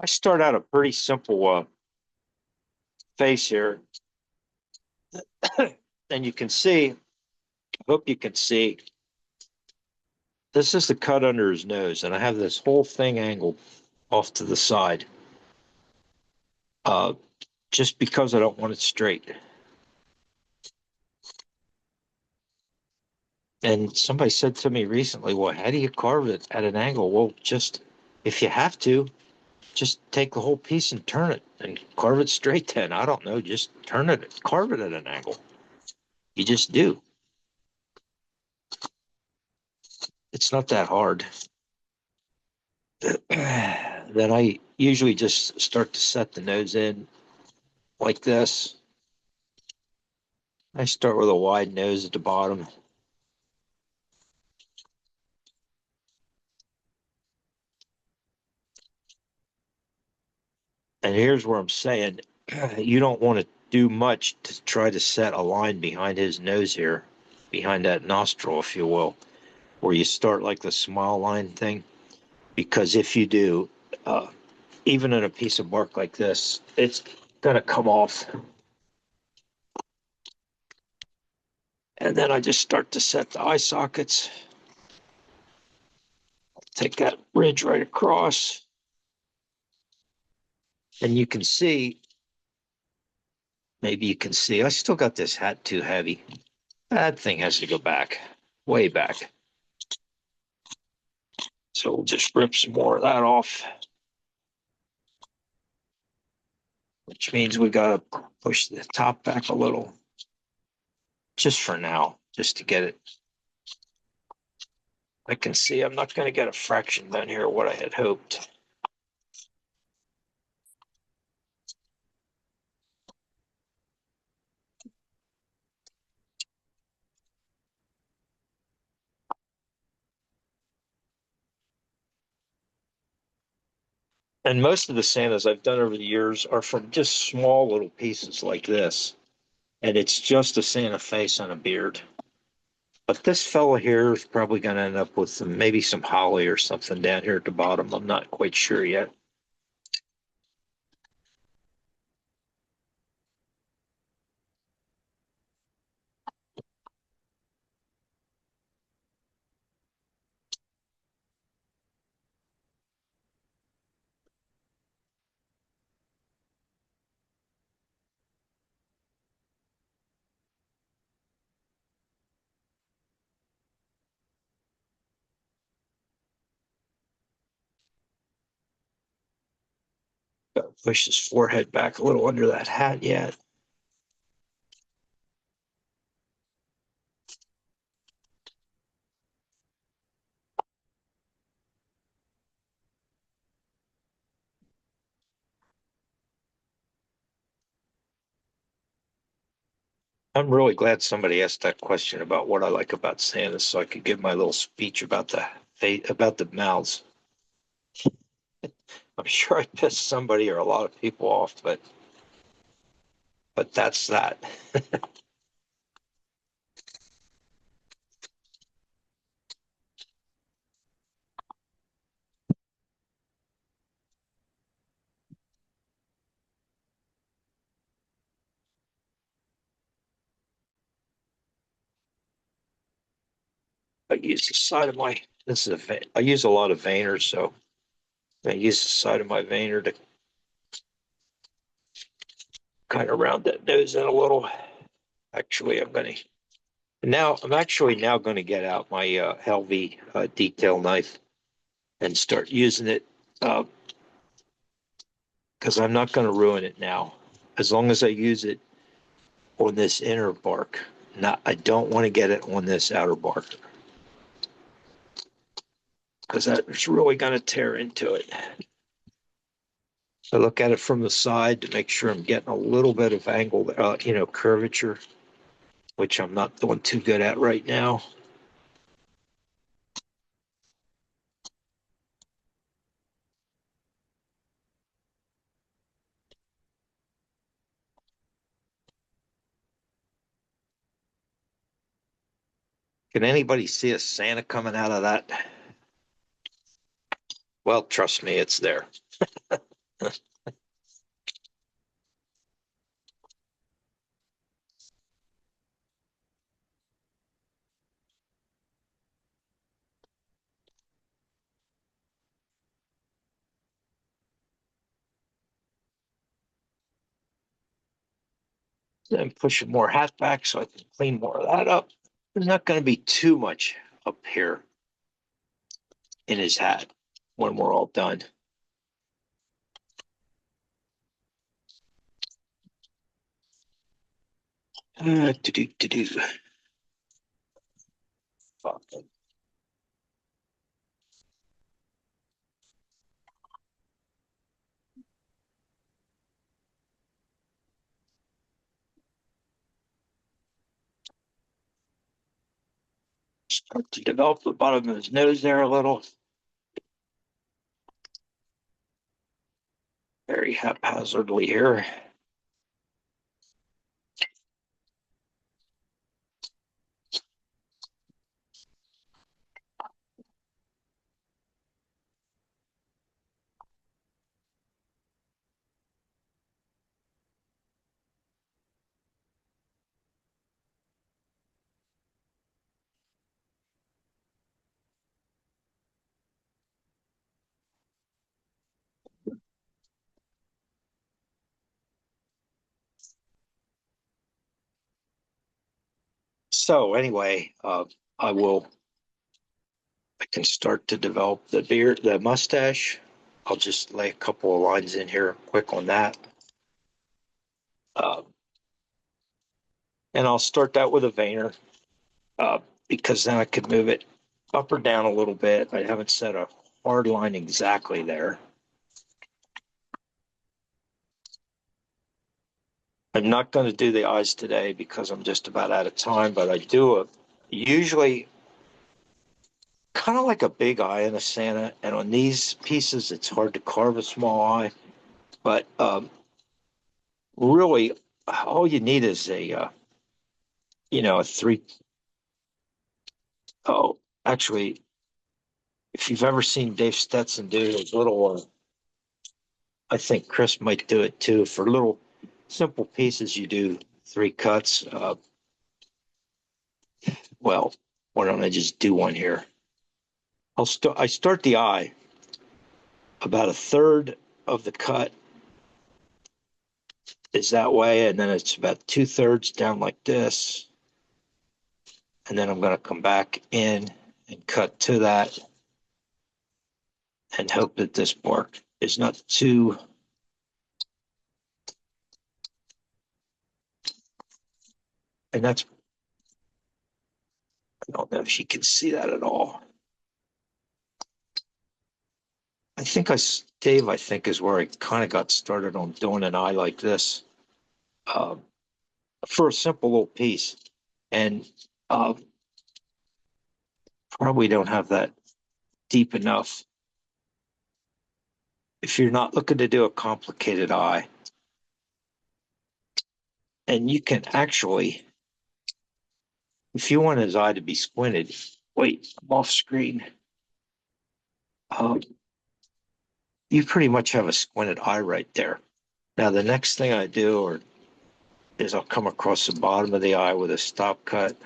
start out a pretty simple face here. And you can see, I hope you can see, this is the cut under his nose, and I have this whole thing angled off to the side, just because I don't want it straight. And somebody said to me recently, well, how do you carve it at an angle? Well, just, if you have to, just take the whole piece and turn it and carve it straight then. I don't know, just turn it, carve it at an angle. You just do. It's not that hard. Then I usually just start to set the nose in like this. I start with a wide nose at the bottom. And here's where I'm saying, you don't want to do much to try to set a line behind his nose here, behind that nostril, if you will, where you start like the smile line thing. Because if you do, even in a piece of bark like this, it's going to come off. And then I just start to set the eye sockets. take that ridge right across. And you can see, maybe you can see, I still got this hat too heavy. That thing has to go back, way back. So we'll just rip some more of that off. Which means we gotta push the top back a little. Just for now, just to get it. I can see I'm not gonna get a fraction done here what I had hoped. And most of the Santas I've done over the years are from just small little pieces like this. And it's just a Santa face on a beard. But this fella here is probably going to end up with maybe some holly or something down here at the bottom. I'm not quite sure yet. Got to push his forehead back a little under that hat yet. I'm really glad somebody asked that question about what I like about Santa, so I could give my little speech about the mouths. I'm sure I pissed somebody or a lot of people off, but that's that. I use the side of my I use a lot of veiners, so I use the side of my veiner to kind of round that nose in a little. Actually, I'm actually now going to get out my Helvey detail knife and start using it because I'm not going to ruin it now. As long as I use it on this inner bark, I don't want to get it on this outer bark because that's really going to tear into it. I look at it from the side to make sure I'm getting a little bit of angle, curvature, which I'm not doing too good at right now. Can anybody see a Santa coming out of that? Well, trust me, it's there. Then pushing more hat back so I can clean more of that up. There's not going to be too much up here in his hat when we're all done. To do. Fuck. Start to develop the bottom of his nose there a little. Very haphazardly here. So anyway, I can start to develop the mustache. I'll just lay a couple of lines in here quick on that. And I'll start that with a veiner, because then I could move it up or down a little bit. I haven't set a hard line exactly there. I'm not going to do the eyes today because I'm just about out of time, but I do usually kind of like a big eye in a Santa. And on these pieces, it's hard to carve a small eye, but really all you need is a three. Oh, actually, if you've ever seen Dave Stetson do those little, I think Chris might do it too. For little simple pieces, you do 3 cuts. Well, why don't I just do one here? I start the eye about 1/3 of the cut is that way, and then it's about 2/3 down like this. And then I'm going to come back in and cut to that and hope that this bark is not too. And that's, I don't know if you can see that at all. Dave, I think is where I kind of got started on doing an eye like this, for a simple little piece. And probably don't have that deep enough. If you're not looking to do a complicated eye, and you can actually, if you want his eye to be squinted, wait, I'm off screen. You pretty much have a squinted eye right there. Now, the next thing I do is I'll come across the bottom of the eye with a stop cut.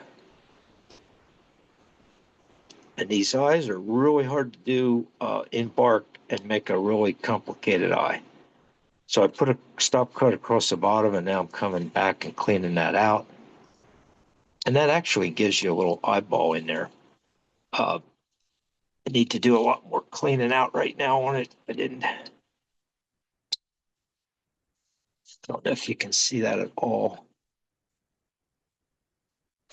And these eyes are really hard to do in bark and make a really complicated eye. So I put a stop cut across the bottom, and now I'm coming back and cleaning that out. And that actually gives you a little eyeball in there. I need to do a lot more cleaning out right now on it. I don't know if you can see that at all.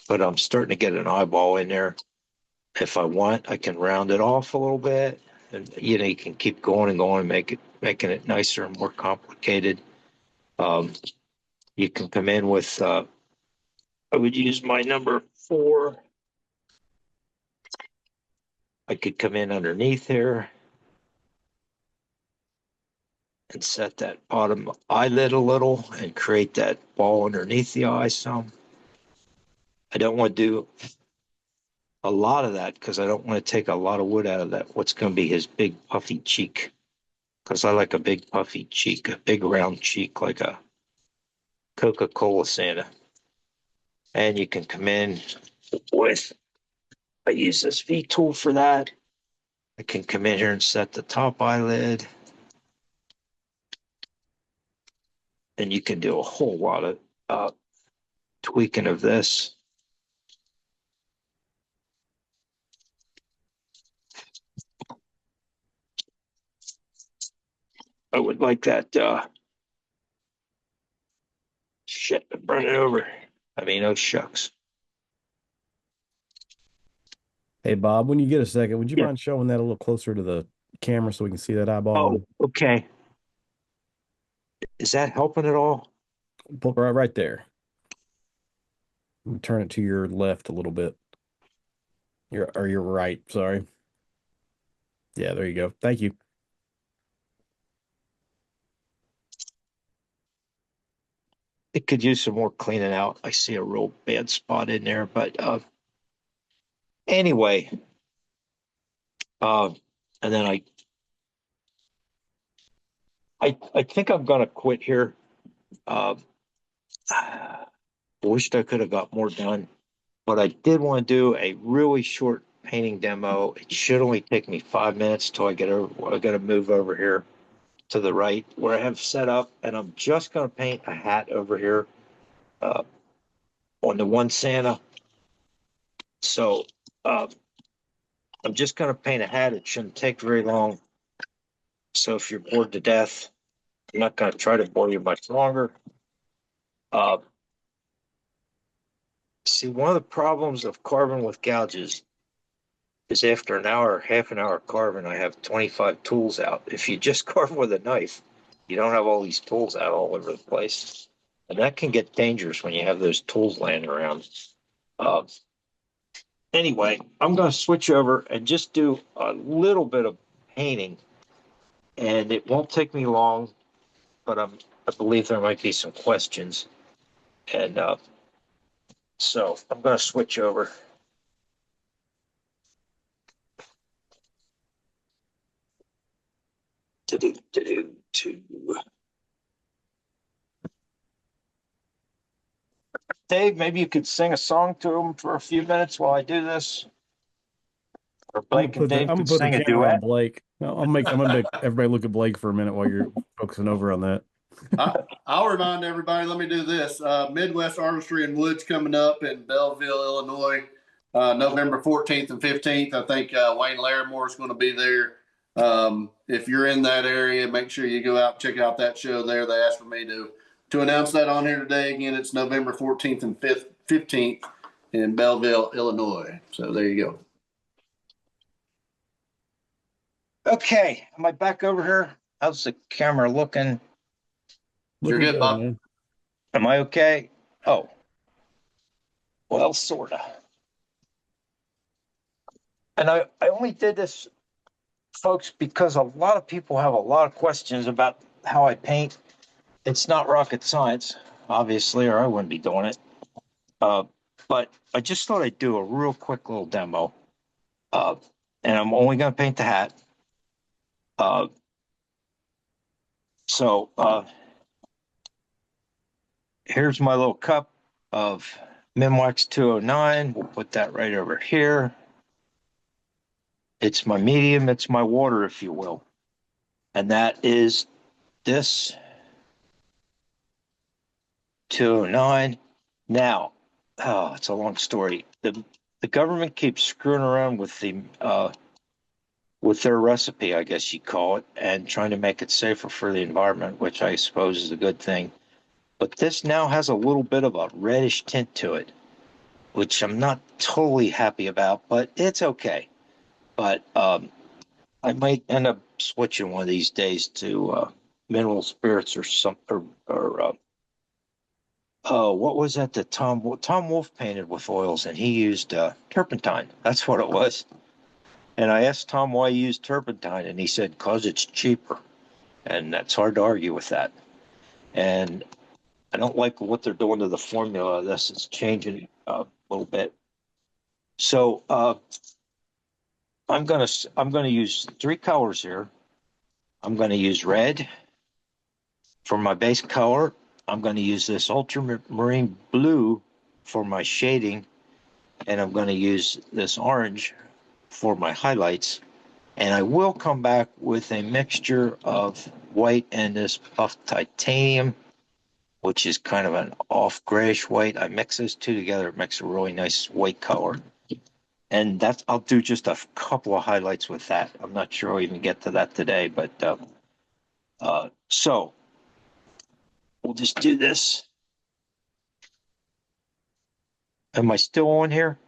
But I'm starting to get an eyeball in there. If I want, I can round it off a little bit. And you can keep going and going and making it nicer and more complicated. You can come in with I would use my number 4. I could come in underneath here and set that bottom eyelid a little and create that ball underneath the eye some. I don't want to do a lot of that because I don't want to take a lot of wood out of that. What's going to be his big puffy cheek, because I like a big puffy cheek, a big round cheek like a Coca-Cola Santa. And you can come in with, I use this V tool for that. I can come in here and set the top eyelid. And you can do a whole lot of tweaking of this. I would like that, shit, I'm running over. I mean, oh shucks. Hey, Bob, when you get a second, would you Yeah. mind showing that a little closer to the camera so we can see that eyeball? Oh, okay. Is that helping at all? Right there. Turn it to your left a little bit. Your right, sorry. Yeah, there you go. Thank you. It could use some more cleaning out. I see a real bad spot in there, but anyway, and then I think I'm gonna quit here. Wished I could have got more done, but I did want to do a really short painting demo. It should only take me 5 minutes till I get over. I got to move over here to the right where I have set up, and I'm just going to paint a hat over here on the one Santa. So I'm just going to paint a hat. It shouldn't take very long. So if you're bored to death, I'm not going to try to bore you much longer. See, one of the problems of carving with gouges is after an hour, half an hour carving, I have 25 tools out. If you just carve with a knife, you don't have all these tools out all over the place. And that can get dangerous when you have those tools laying around. Anyway, I'm going to switch over and just do a little bit of painting. And it won't take me long, but I believe there might be some questions. And so I'm going to switch over. Dave, maybe you could sing a song to him for a few minutes while I do this. Or Blake and Dave I'm could gonna put the sing a camera on duet. Blake. I'm gonna make everybody look at Blake for a minute while you're focusing over on that. I'll remind everybody, let me do this. Midwest Artistry and Woods coming up in Belleville, Illinois, November 14th and 15th. I think Wayne Larimore is going to be there. If you're in that area, make sure you go out and check out that show there. They asked for me to announce that on here today. Again, it's November 14th and 15th in Belleville, Illinois. So there you go. Okay, am I back over here? How's the camera looking? You're good, Bob. Man. Am I okay? Oh, well, sorta. And I only did this, folks, because a lot of people have a lot of questions about how I paint. It's not rocket science, obviously, or I wouldn't be doing it. But I just thought I'd do a real quick little demo. And I'm only going to paint the hat. So here's my little cup of Minwax 209. We'll put that right over here. It's my medium, it's my water, if you will. And that is this 209. Now, it's a long story. The government keeps screwing around with with their recipe, I guess you call it, and trying to make it safer for the environment, which I suppose is a good thing. But this now has a little bit of a reddish tint to it, which I'm not totally happy about, but it's okay. But I might end up switching one of these days to mineral spirits or something, or what was that that Tom Wolfe painted with oils, and he used turpentine. That's what it was. And I asked Tom why he used turpentine, and he said, "'Cause it's cheaper." And that's hard to argue with that. And I don't like what they're doing to the formula of this. It's changing a little bit. So I'm gonna use 3 colors here. I'm gonna use red for my base color. I'm gonna use this ultramarine blue for my shading, and I'm gonna use this orange for my highlights. And I will come back with a mixture of white and this puff titanium, which is kind of an off grayish white. I mix those two together, it makes a really nice white color. And I'll do just a couple of highlights with that. I'm not sure I'll even get to that today, but so we'll just do this. Am I still on here?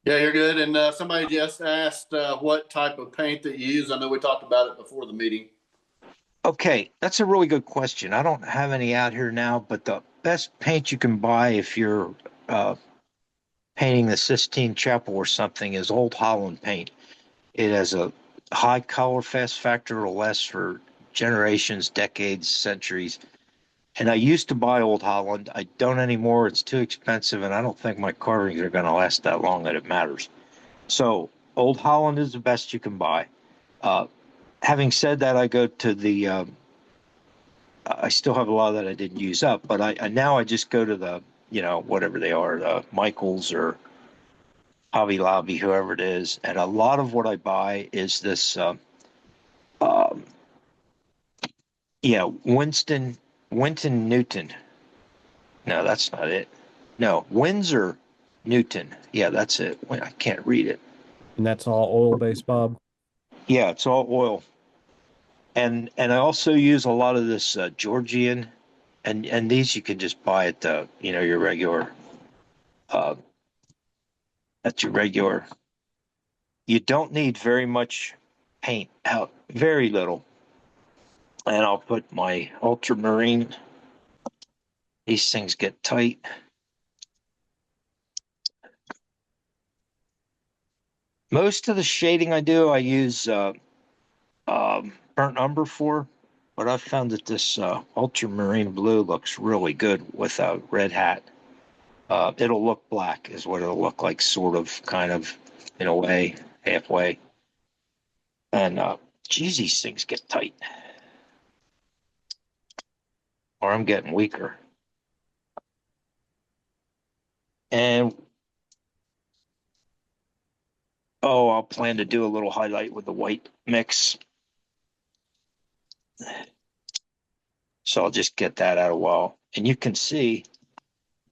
Yeah, you're good. And somebody just asked what type of paint that you use. I know we talked about it before the meeting. Okay, that's a really good question. I don't have any out here now, but the best paint you can buy if you're painting the Sistine Chapel or something is Old Holland paint. It has a high color fast factor. It'll last for generations, decades, centuries. And I used to buy Old Holland. I don't anymore. It's too expensive, and I don't think my carvings are going to last that long that it matters. So Old Holland is the best you can buy. Having said that, I go to the I still have a lot that I didn't use up, but I just go to the, whatever they are, Michaels or Hobby Lobby, whoever it is. And a lot of what I buy is this, Winton Newton. No, that's not it. No, Windsor Newton. Yeah, that's it. Wait, I can't read it. And that's all oil-based, Bob? Yeah, it's all oil. And I also use a lot of this Georgian, and these you can just buy at the your regular uh, at your regular. You don't need very much paint out, very little. And I'll put my ultramarine. These things get tight. Most of the shading I do, I use burnt umber for, but I've found that this ultramarine blue looks really good with a red hat. It'll look black, is what it'll look like, sort of, kind of, in a way, halfway. And geez, these things get tight, or I'm getting weaker. And oh, I'll plan to do a little highlight with the white mix. So I'll just get that out a while. And you can see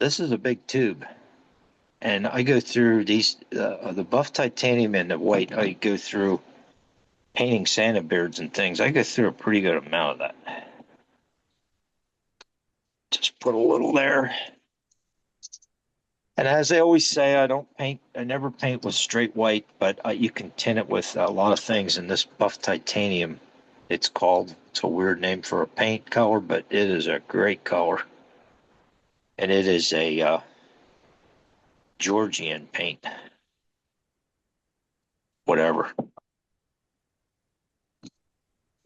this is a big tube. And I go through these, the buff titanium and the white, I go through painting Santa beards and things. I go through a pretty good amount of that. Just put a little there. And as I always say, I never paint with straight white, but you can tint it with a lot of things. And this buff titanium, it's a weird name for a paint color, but it is a great color. And it is a Georgian paint. Whatever.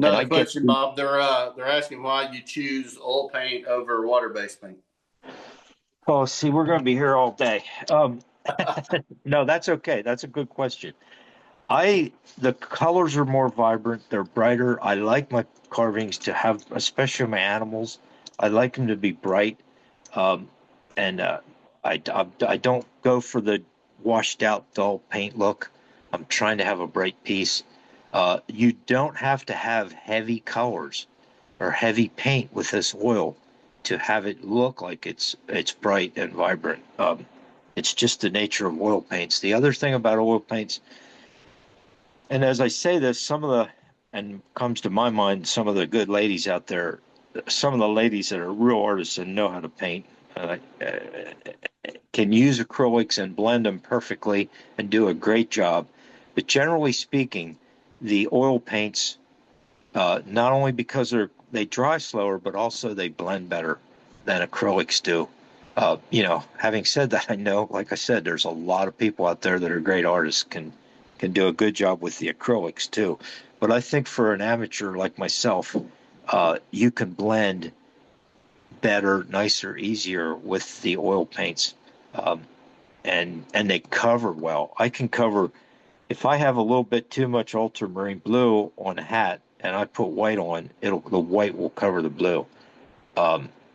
Another question, Bob. They're asking why you choose oil paint over water-based paint. Oh, see, we're going to be here all day. No, that's okay. That's a good question. The colors are more vibrant. They're brighter. I like my carvings to have, especially my animals, I like them to be bright. And I don't go for the washed out dull paint look. I'm trying to have a bright piece. You don't have to have heavy colors or heavy paint with this oil to have it look like it's bright and vibrant. It's just the nature of oil paints. The other thing about oil paints, and as I say this, and comes to my mind, some of the good ladies out there, some of the ladies that are real artists and know how to paint, can use acrylics and blend them perfectly and do a great job. But generally speaking, the oil paints, not only because they dry slower, but also they blend better than acrylics do. Having said that, I know, like I said, there's a lot of people out there that are great artists, can do a good job with the acrylics too. But I think for an amateur like myself, you can blend better, nicer, easier with the oil paints, and they cover well. I can cover, if I have a little bit too much ultramarine blue on a hat and I put white on, the white will cover the blue.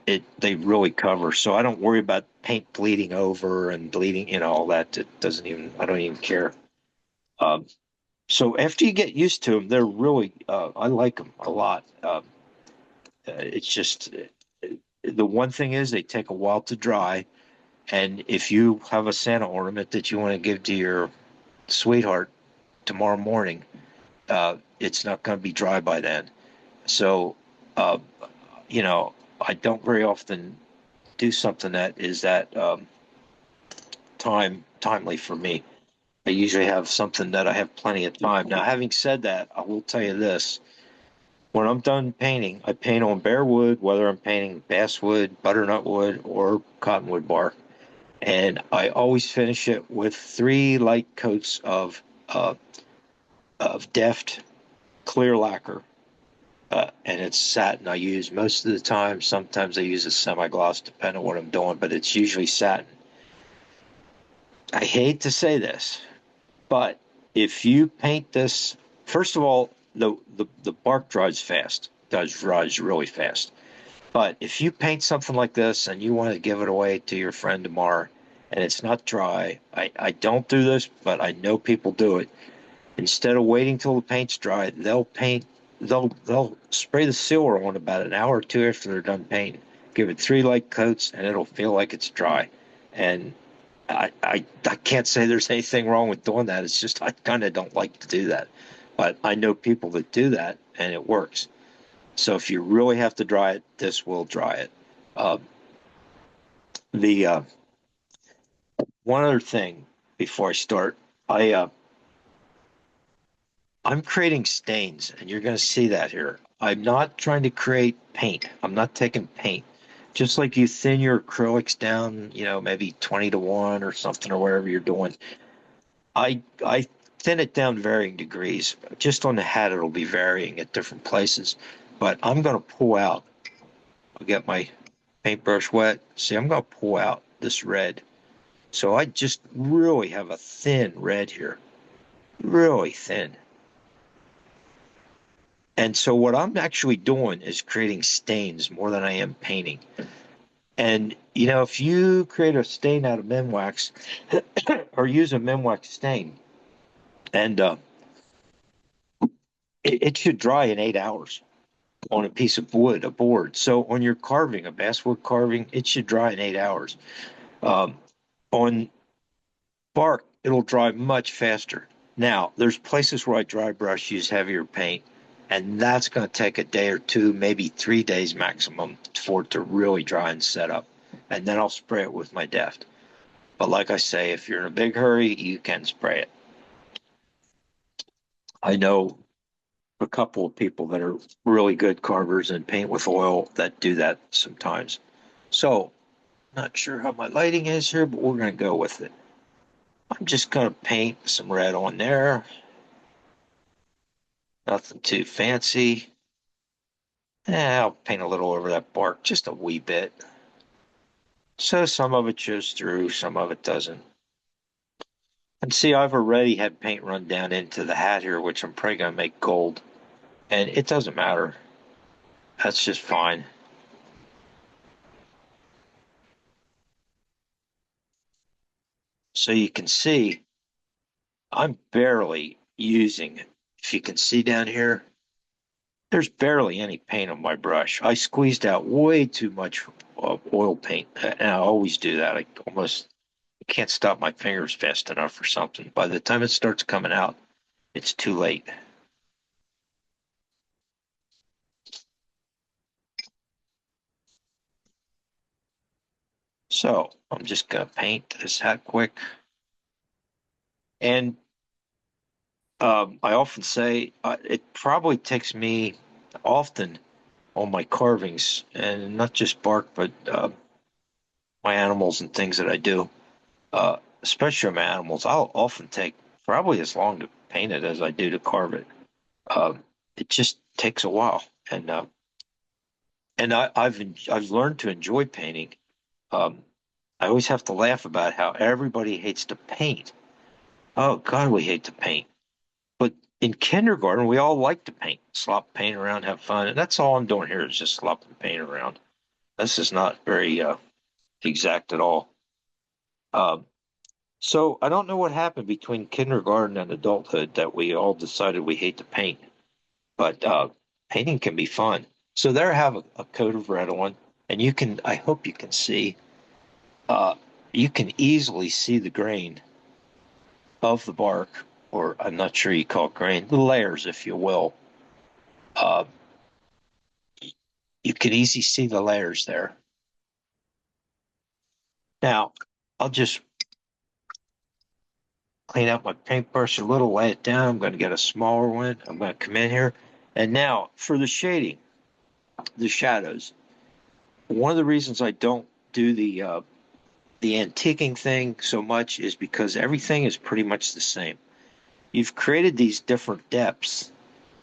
They really cover, so I don't worry about paint bleeding over and bleeding, all that. I don't even care. So after you get used to them, they're really, I like them a lot. It's just, the one thing is they take a while to dry. And if you have a Santa ornament that you want to give to your sweetheart tomorrow morning, it's not going to be dry by then. So, I don't very often do something that is that timely for me. I usually have something that I have plenty of time. Now, having said that, I will tell you this. When I'm done painting, I paint on bare wood, whether I'm painting basswood, butternut wood, or cottonwood bark. And I always finish it with 3 light coats of deft clear lacquer. And it's satin I use most of the time. Sometimes I use a semi-gloss, depending on what I'm doing, but it's usually satin. I hate to say this, but if you paint this, first of all, the bark dries fast. Dries really fast. But if you paint something like this and you want to give it away to your friend tomorrow and it's not dry, I don't do this, but I know people do it. Instead of waiting till the paint's dry, they'll spray the sealer on about an hour or 2 after they're done painting. Give it 3 light coats and it'll feel like it's dry. And I can't say there's anything wrong with doing that. It's just I kind of don't like to do that. But I know people that do that and it works. So if you really have to dry it, this will dry it. Uh, the one other thing before I start, I'm creating stains, and you're going to see that here. I'm not trying to create paint. I'm not taking paint. Just like you thin your acrylics down, maybe 20 to 1 or something or whatever you're doing. I thin it down varying degrees. Just on the hat, it'll be varying at different places. But I'm going to pull out. I'll get my paintbrush wet. See, I'm going to pull out this red. So I just really have a thin red here. Really thin. And so what I'm actually doing is creating stains more than I am painting. And, if you create a stain out of Minwax or use a Minwax stain, and it should dry in 8 hours on a piece of wood, a board. So on your carving, a basswood carving, it should dry in 8 hours. On bark, it'll dry much faster. Now, there's places where I dry brush, use heavier paint, and that's going to take a day or two, maybe 3 days maximum for it to really dry and set up. And then I'll spray it with my Deft. But like I say, if you're in a big hurry, you can spray it. I know a couple of people that are really good carvers and paint with oil that do that sometimes. So, not sure how my lighting is here, but we're going to go with it. I'm just going to paint some red on there. Nothing too fancy. I'll paint a little over that bark, just a wee bit. So some of it shows through, some of it doesn't. And see, I've already had paint run down into the hat here, which I'm probably going to make gold. And it doesn't matter. That's just fine. So you can see, I'm barely using it. If you can see down here, there's barely any paint on my brush. I squeezed out way too much oil paint, and I always do that. I can't stop my fingers fast enough or something. By the time it starts coming out, it's too late. So I'm just going to paint this hat quick. And I often say it probably takes me often on my carvings, and not just bark, but my animals and things that I do, especially on my animals, I'll often take probably as long to paint it as I do to carve it. It just takes a while, and I've learned to enjoy painting. I always have to laugh about how everybody hates to paint. Oh God, we hate to paint. But in kindergarten, we all like to paint, slop paint around, have fun. And that's all I'm doing here is just slopping paint around. This is not very exact at all. So I don't know what happened between kindergarten and adulthood that we all decided we hate to paint. But painting can be fun. So there I have a coat of red on, and I hope you can see, you can easily see the grain of the bark, or I'm not sure you call it grain, the layers, if you will. You can easily see the layers there. Now, I'll just clean up my paintbrush a little, lay it down. I'm going to get a smaller one. I'm going to come in here. And now, for the shading, the shadows. One of the reasons I don't do the antiquing thing so much is because everything is pretty much the same. You've created these different depths,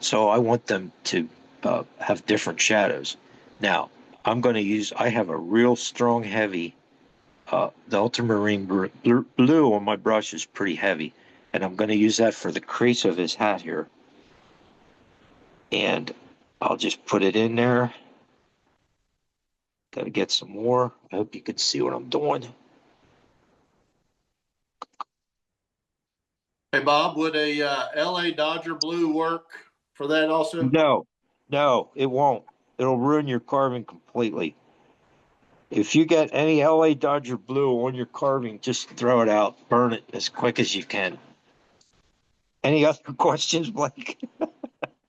so I want them to have different shadows. Now, I have a real strong, heavy, the ultramarine blue on my brush is pretty heavy, and I'm going to use that for the crease of his hat here. And I'll just put it in there. Got to get some more. I hope you can see what I'm doing. Hey, Bob, would a LA Dodger blue work for that also? No, it won't. It'll ruin your carving completely. if you get any LA Dodger blue on your carving, just throw it out, burn it as quick as you can. Any other questions, Blake?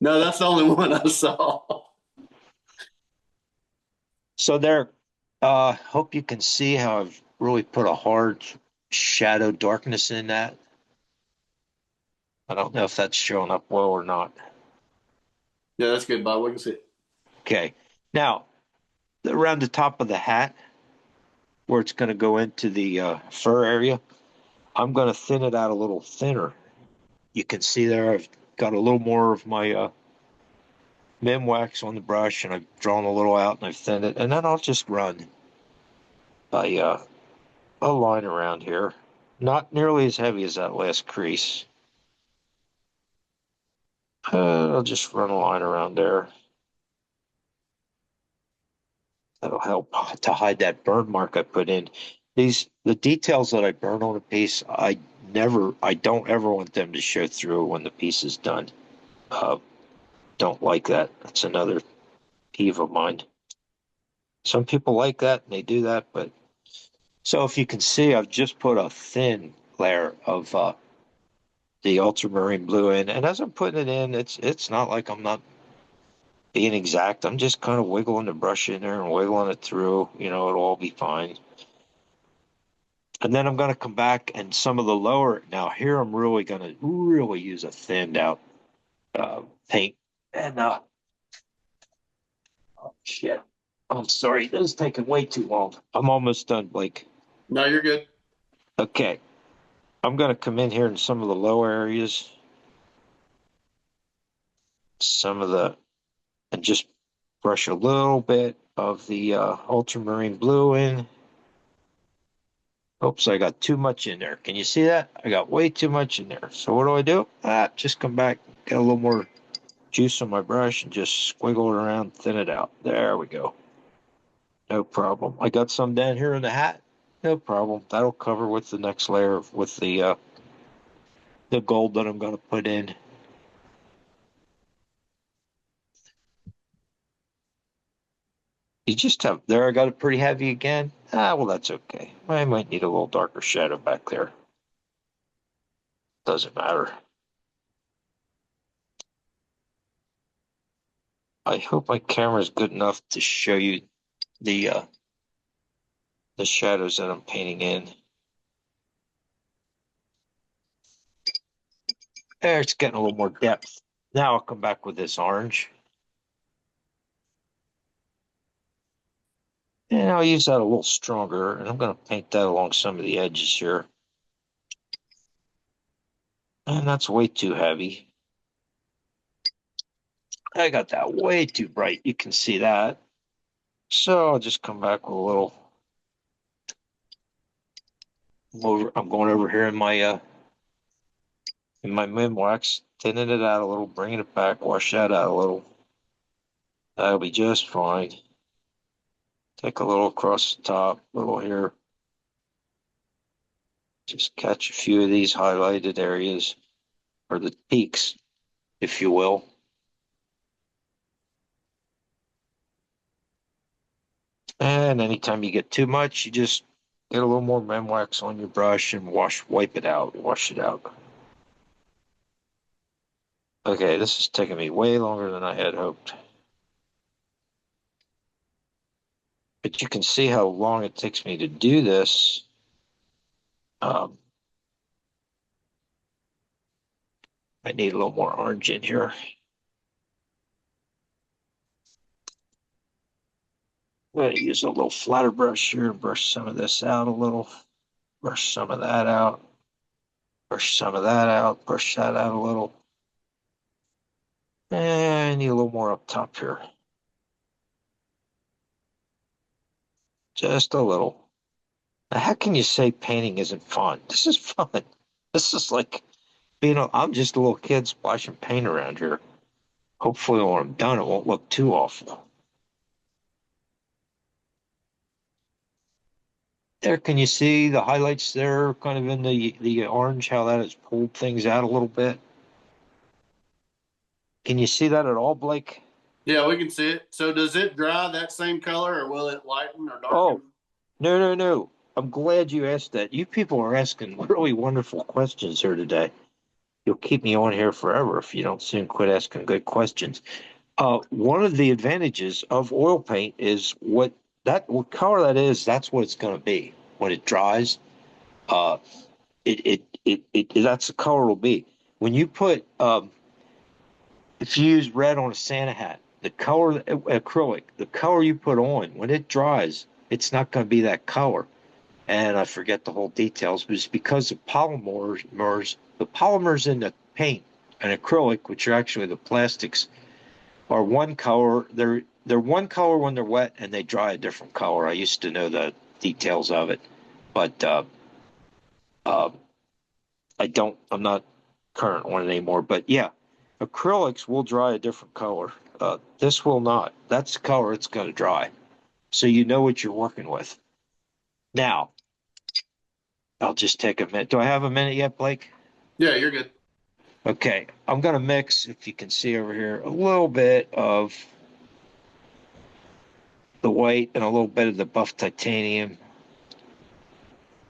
No, that's the only one I saw. So there, hope you can see how I've really put a hard shadow darkness in that. I don't know if that's showing up well or not. Yeah, that's good, Bob. We can see it. Okay. Now, around the top of the hat, where it's going to go into the fur area, I'm going to thin it out a little thinner. You can see there I've got a little more of my Mem wax on the brush, and I've drawn a little out and I've thinned it, and then I'll just run a line around here. Not nearly as heavy as that last crease. I'll just run a line around there. That'll help to hide that burn mark I put in. The details that I burn on a piece, I don't ever want them to show through when the piece is done. Don't like that. That's another peeve of mine. Some people like that and they do that, but so if you can see, I've just put a thin layer of the ultramarine blue in, and as I'm putting it in, it's not like I'm not being exact. I'm just kind of wiggling the brush in there and wiggling it through. It'll all be fine. And then I'm going to come back and some of the lower. Now here I'm really going to really use a thinned out paint. And oh shit, I'm sorry, this is taking way too long. I'm almost done, Blake. No, you're good. Okay, I'm going to come in here in some of the lower areas, and just brush a little bit of the ultramarine blue in. Oops, I got too much in there. Can you see that? I got way too much in there. So what do? Just come back, get a little more juice on my brush and just squiggle it around, thin it out. There we go. No problem. I got some down here in the hat. No problem. That'll cover with the next layer with the gold that I'm going to put in. You just have, there I got it pretty heavy again. Well, that's okay. I might need a little darker shadow back there. Doesn't matter. I hope my camera is good enough to show you the shadows that I'm painting in. There, it's getting a little more depth. Now I'll come back with this orange. And I'll use that a little stronger, and I'm going to paint that along some of the edges here. And that's way too heavy. I got that way too bright. You can see that. So I'll just come back with a little. I'm going over here in my Mim wax, thinning it out a little, bringing it back, wash that out a little. That'll be just fine. Take a little across the top, a little here. Just catch a few of these highlighted areas, or the peaks, if you will. And anytime you get too much, you just get a little more Mem wax on your brush and wipe it out, wash it out. Okay, this is taking me way longer than I had hoped. But you can see how long it takes me to do this. I need a little more orange in here. I'm going to use a little flatter brush here and brush some of this out a little. Brush some of that out. Brush some of that out. Brush that out a little. And I need a little more up top here. Just a little. Now, how can you say painting isn't fun? This is fun. This is like, I'm just a little kid splashing paint around here. Hopefully when I'm done, it won't look too awful. There, can you see the highlights there, kind of in the orange, how that has pulled things out a little bit? Can you see that at all, Blake? Yeah, we can see it. So does it dry that same color, or will it lighten or darken? Oh, no. I'm glad you asked that. You people are asking really wonderful questions here today. You'll keep me on here forever if you don't soon quit asking good questions. One of the advantages of oil paint is what color that is. That's what it's going to be when it dries. Uh, that's the color it'll be. When you put, if you use red on a Santa hat, the color acrylic, the color you put on when it dries, it's not going to be that color. And I forget the whole details, but it's because of the polymers in the paint and acrylic, which are actually the plastics, are one color. They're one color when they're wet, and they dry a different color. I used to know the details of it, but I'm not current on it anymore. But yeah, acrylics will dry a different color. This will not. That's the color it's going to dry. So you know what you're working with. Now, I'll just take a minute. Do I have a minute yet, Blake? Yeah, you're good. Okay, I'm going to mix, if you can see over here, a little bit of the white and a little bit of the buff titanium.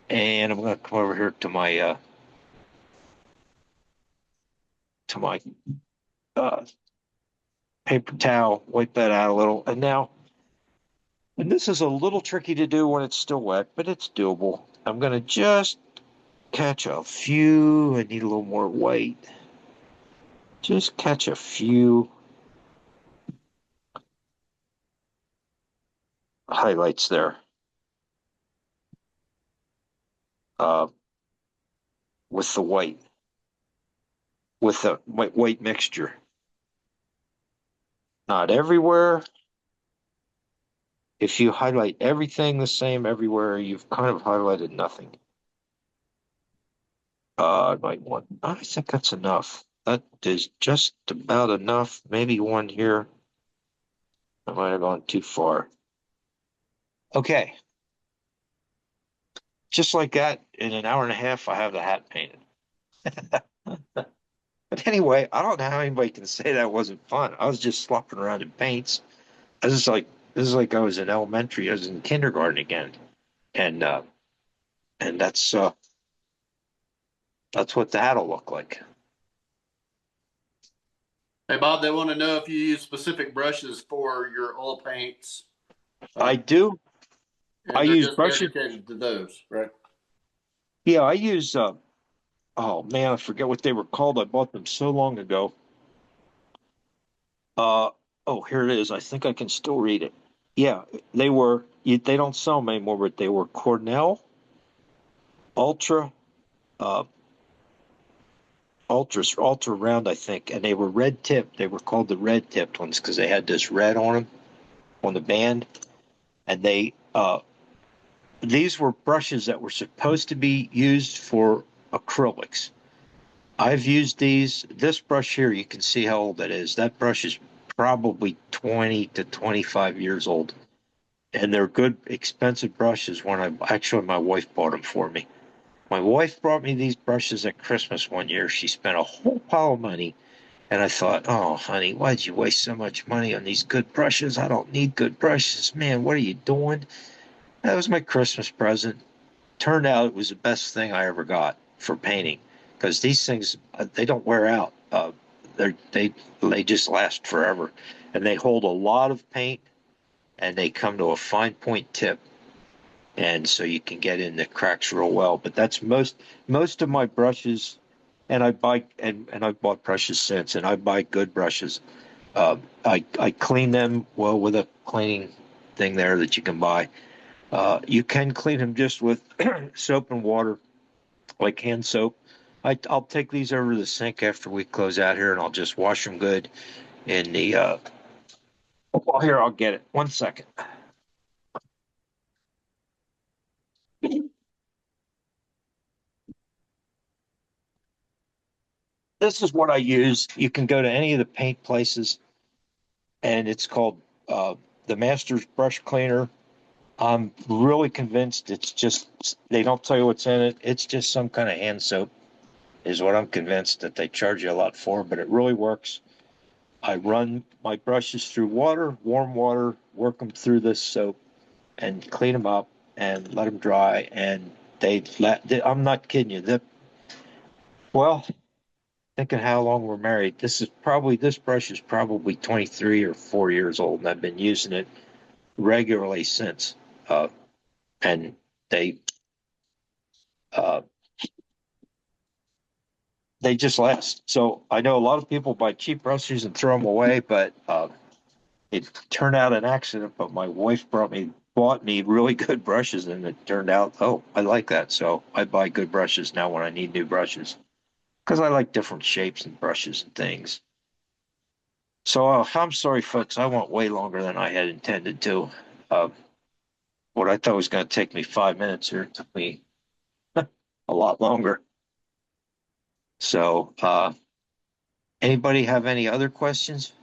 And I'm going to come over here to my paper towel, wipe that out a little. And this is a little tricky to do when it's still wet, but it's doable. I'm going to just catch a few. I need a little more white. Just catch a few highlights there. With the white, with the white mixture. Not everywhere. If you highlight everything the same everywhere, you've kind of highlighted nothing. I think that's enough. That is just about enough. Maybe one here. I might have gone too far. Okay. Just like that, in an hour and a half, I have the hat painted. But anyway, I don't know how anybody can say that wasn't fun. I was just slopping around in paints. This is like I was in elementary. I was in kindergarten again, and that's what the hat'll look like. Hey, Bob, they want to know if you use specific brushes for your oil paints. I do. And I they're use just brushes. dedicated to those, right? Yeah, I use. Oh man, I forget what they were called. I bought them so long ago. Oh, here it is. I think I can still read it. Yeah, they were. They don't sell them anymore, but they were Cornell Ultra, uh, Ultra Round, I think, and they were red tipped. They were called the red tipped ones because they had this red on them on the band, and these were brushes that were supposed to be used for acrylics. I've used these. This brush here, you can see how old that is. That brush is probably 20 to 25 years old. And they're good, expensive brushes my wife bought them for me. My wife brought me these brushes at Christmas one year. She spent a whole pile of money. And I thought, oh, honey, why'd you waste so much money on these good brushes? I don't need good brushes. Man, what are you doing? That was my Christmas present. Turned out it was the best thing I ever got for painting because these things, they don't wear out. They just last forever. And they hold a lot of paint and they come to a fine point tip. And so you can get in the cracks real well. But that's most of my brushes, and I've bought brushes since, and I buy good brushes. I clean them well with a cleaning thing there that you can buy. You can clean them just with soap and water, like hand soap. I'll take these over to the sink after we close out here, and I'll just wash them good in the. Well, here, I'll get it. 1 second. This is what I use. You can go to any of the paint places, and it's called the Master's Brush Cleaner. I'm really convinced it's just, they don't tell you what's in it. It's just some kind of hand soap, is what I'm convinced that they charge you a lot for, but it really works. I run my brushes through water, warm water, work them through this soap and clean them up and let them dry. And I'm not kidding you. Well, thinking how long we're married, this brush is probably 23 or 4 years old, and I've been using it regularly since. And uh, they just last. So I know a lot of people buy cheap brushes and throw them away, but it turned out an accident. But my wife bought me really good brushes, and it turned out, oh, I like that. So I buy good brushes now when I need new brushes because I like different shapes and brushes and things. So I'm sorry, folks. I went way longer than I had intended to. What I thought was going to take me 5 minutes here took me a lot longer. So, anybody have any other questions?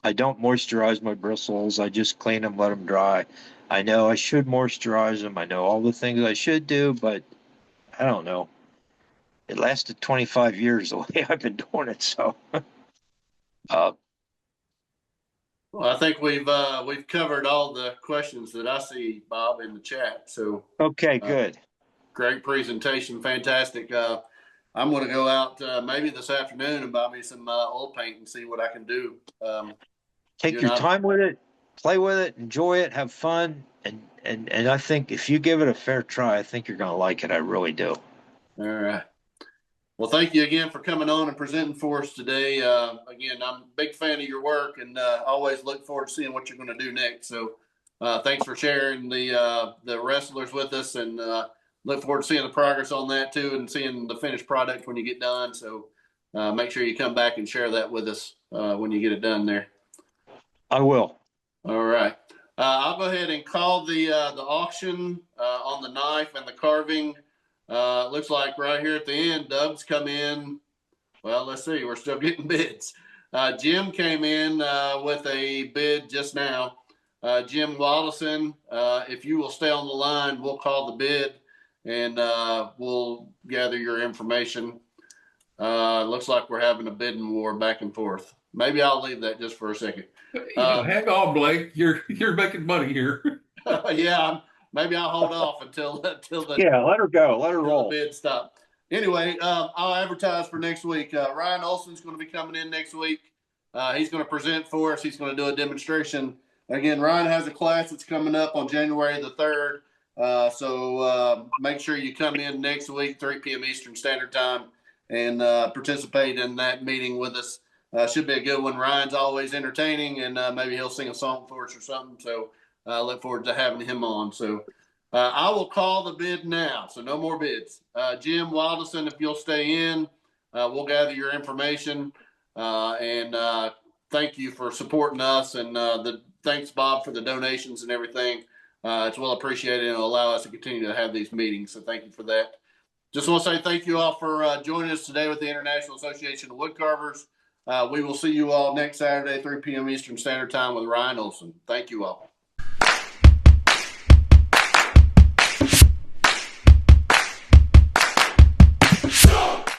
I don't moisturize my bristles. I just clean them, let them dry. I know I should moisturize them. I know all the things I should do, but I don't know. It lasted 25 years the way I've been doing it. So, Well, I think we've covered all the questions that I see, Bob, in the chat. So okay, good. Great presentation, fantastic. I'm going to go out maybe this afternoon and buy me some oil paint and see what I can do. Take your time with it, play with it, enjoy it, have fun, and I think if you give it a fair try, I think you're going to like it. I really do. All right. Well, thank you again for coming on and presenting for us today. Again, I'm a big fan of your work and always look forward to seeing what you're going to do next. So thanks for sharing the wrestlers with us, and look forward to seeing the progress on that too, and seeing the finished product when you get done. So make sure you come back and share that with us when you get it done there. I will. All right. I'll go ahead and call the auction on the knife and the carving. Looks like right here at the end, Doug's come in. Well, let's see. We're still getting bids. Jim came in with a bid just now. Jim Wallison, if you will stay on the line, we'll call the bid and we'll gather your information. Looks like we're having a bidding war back and forth. Maybe I'll leave that just for a second. Hang on, Blake. You're making money here. Yeah, maybe I'll hold off until the let her go. Let her roll. bid stop. Anyway, I'll advertise for next week. Ryan Olson's going to be coming in next week. He's going to present for us. He's going to do a demonstration. Again, Ryan has a class that's coming up on January the 3rd. So make sure you come in next week, 3 p.m. Eastern Standard Time, and participate in that meeting with us. Should be a good one. Ryan's always entertaining, and maybe he'll sing a song for us or something. So I look forward to having him on. So I will call the bid now. So no more bids. Jim Wildison, if you'll stay in, we'll gather your information. And thank you for supporting us. And thanks, Bob, for the donations and everything. It's well appreciated, and it'll allow us to continue to have these meetings. So thank you for that. Just want to say thank you all for joining us today with the International Association of Woodcarvers. We will see you all next Saturday, 3 p.m. Eastern Standard Time with Ryan Olson. Thank you all.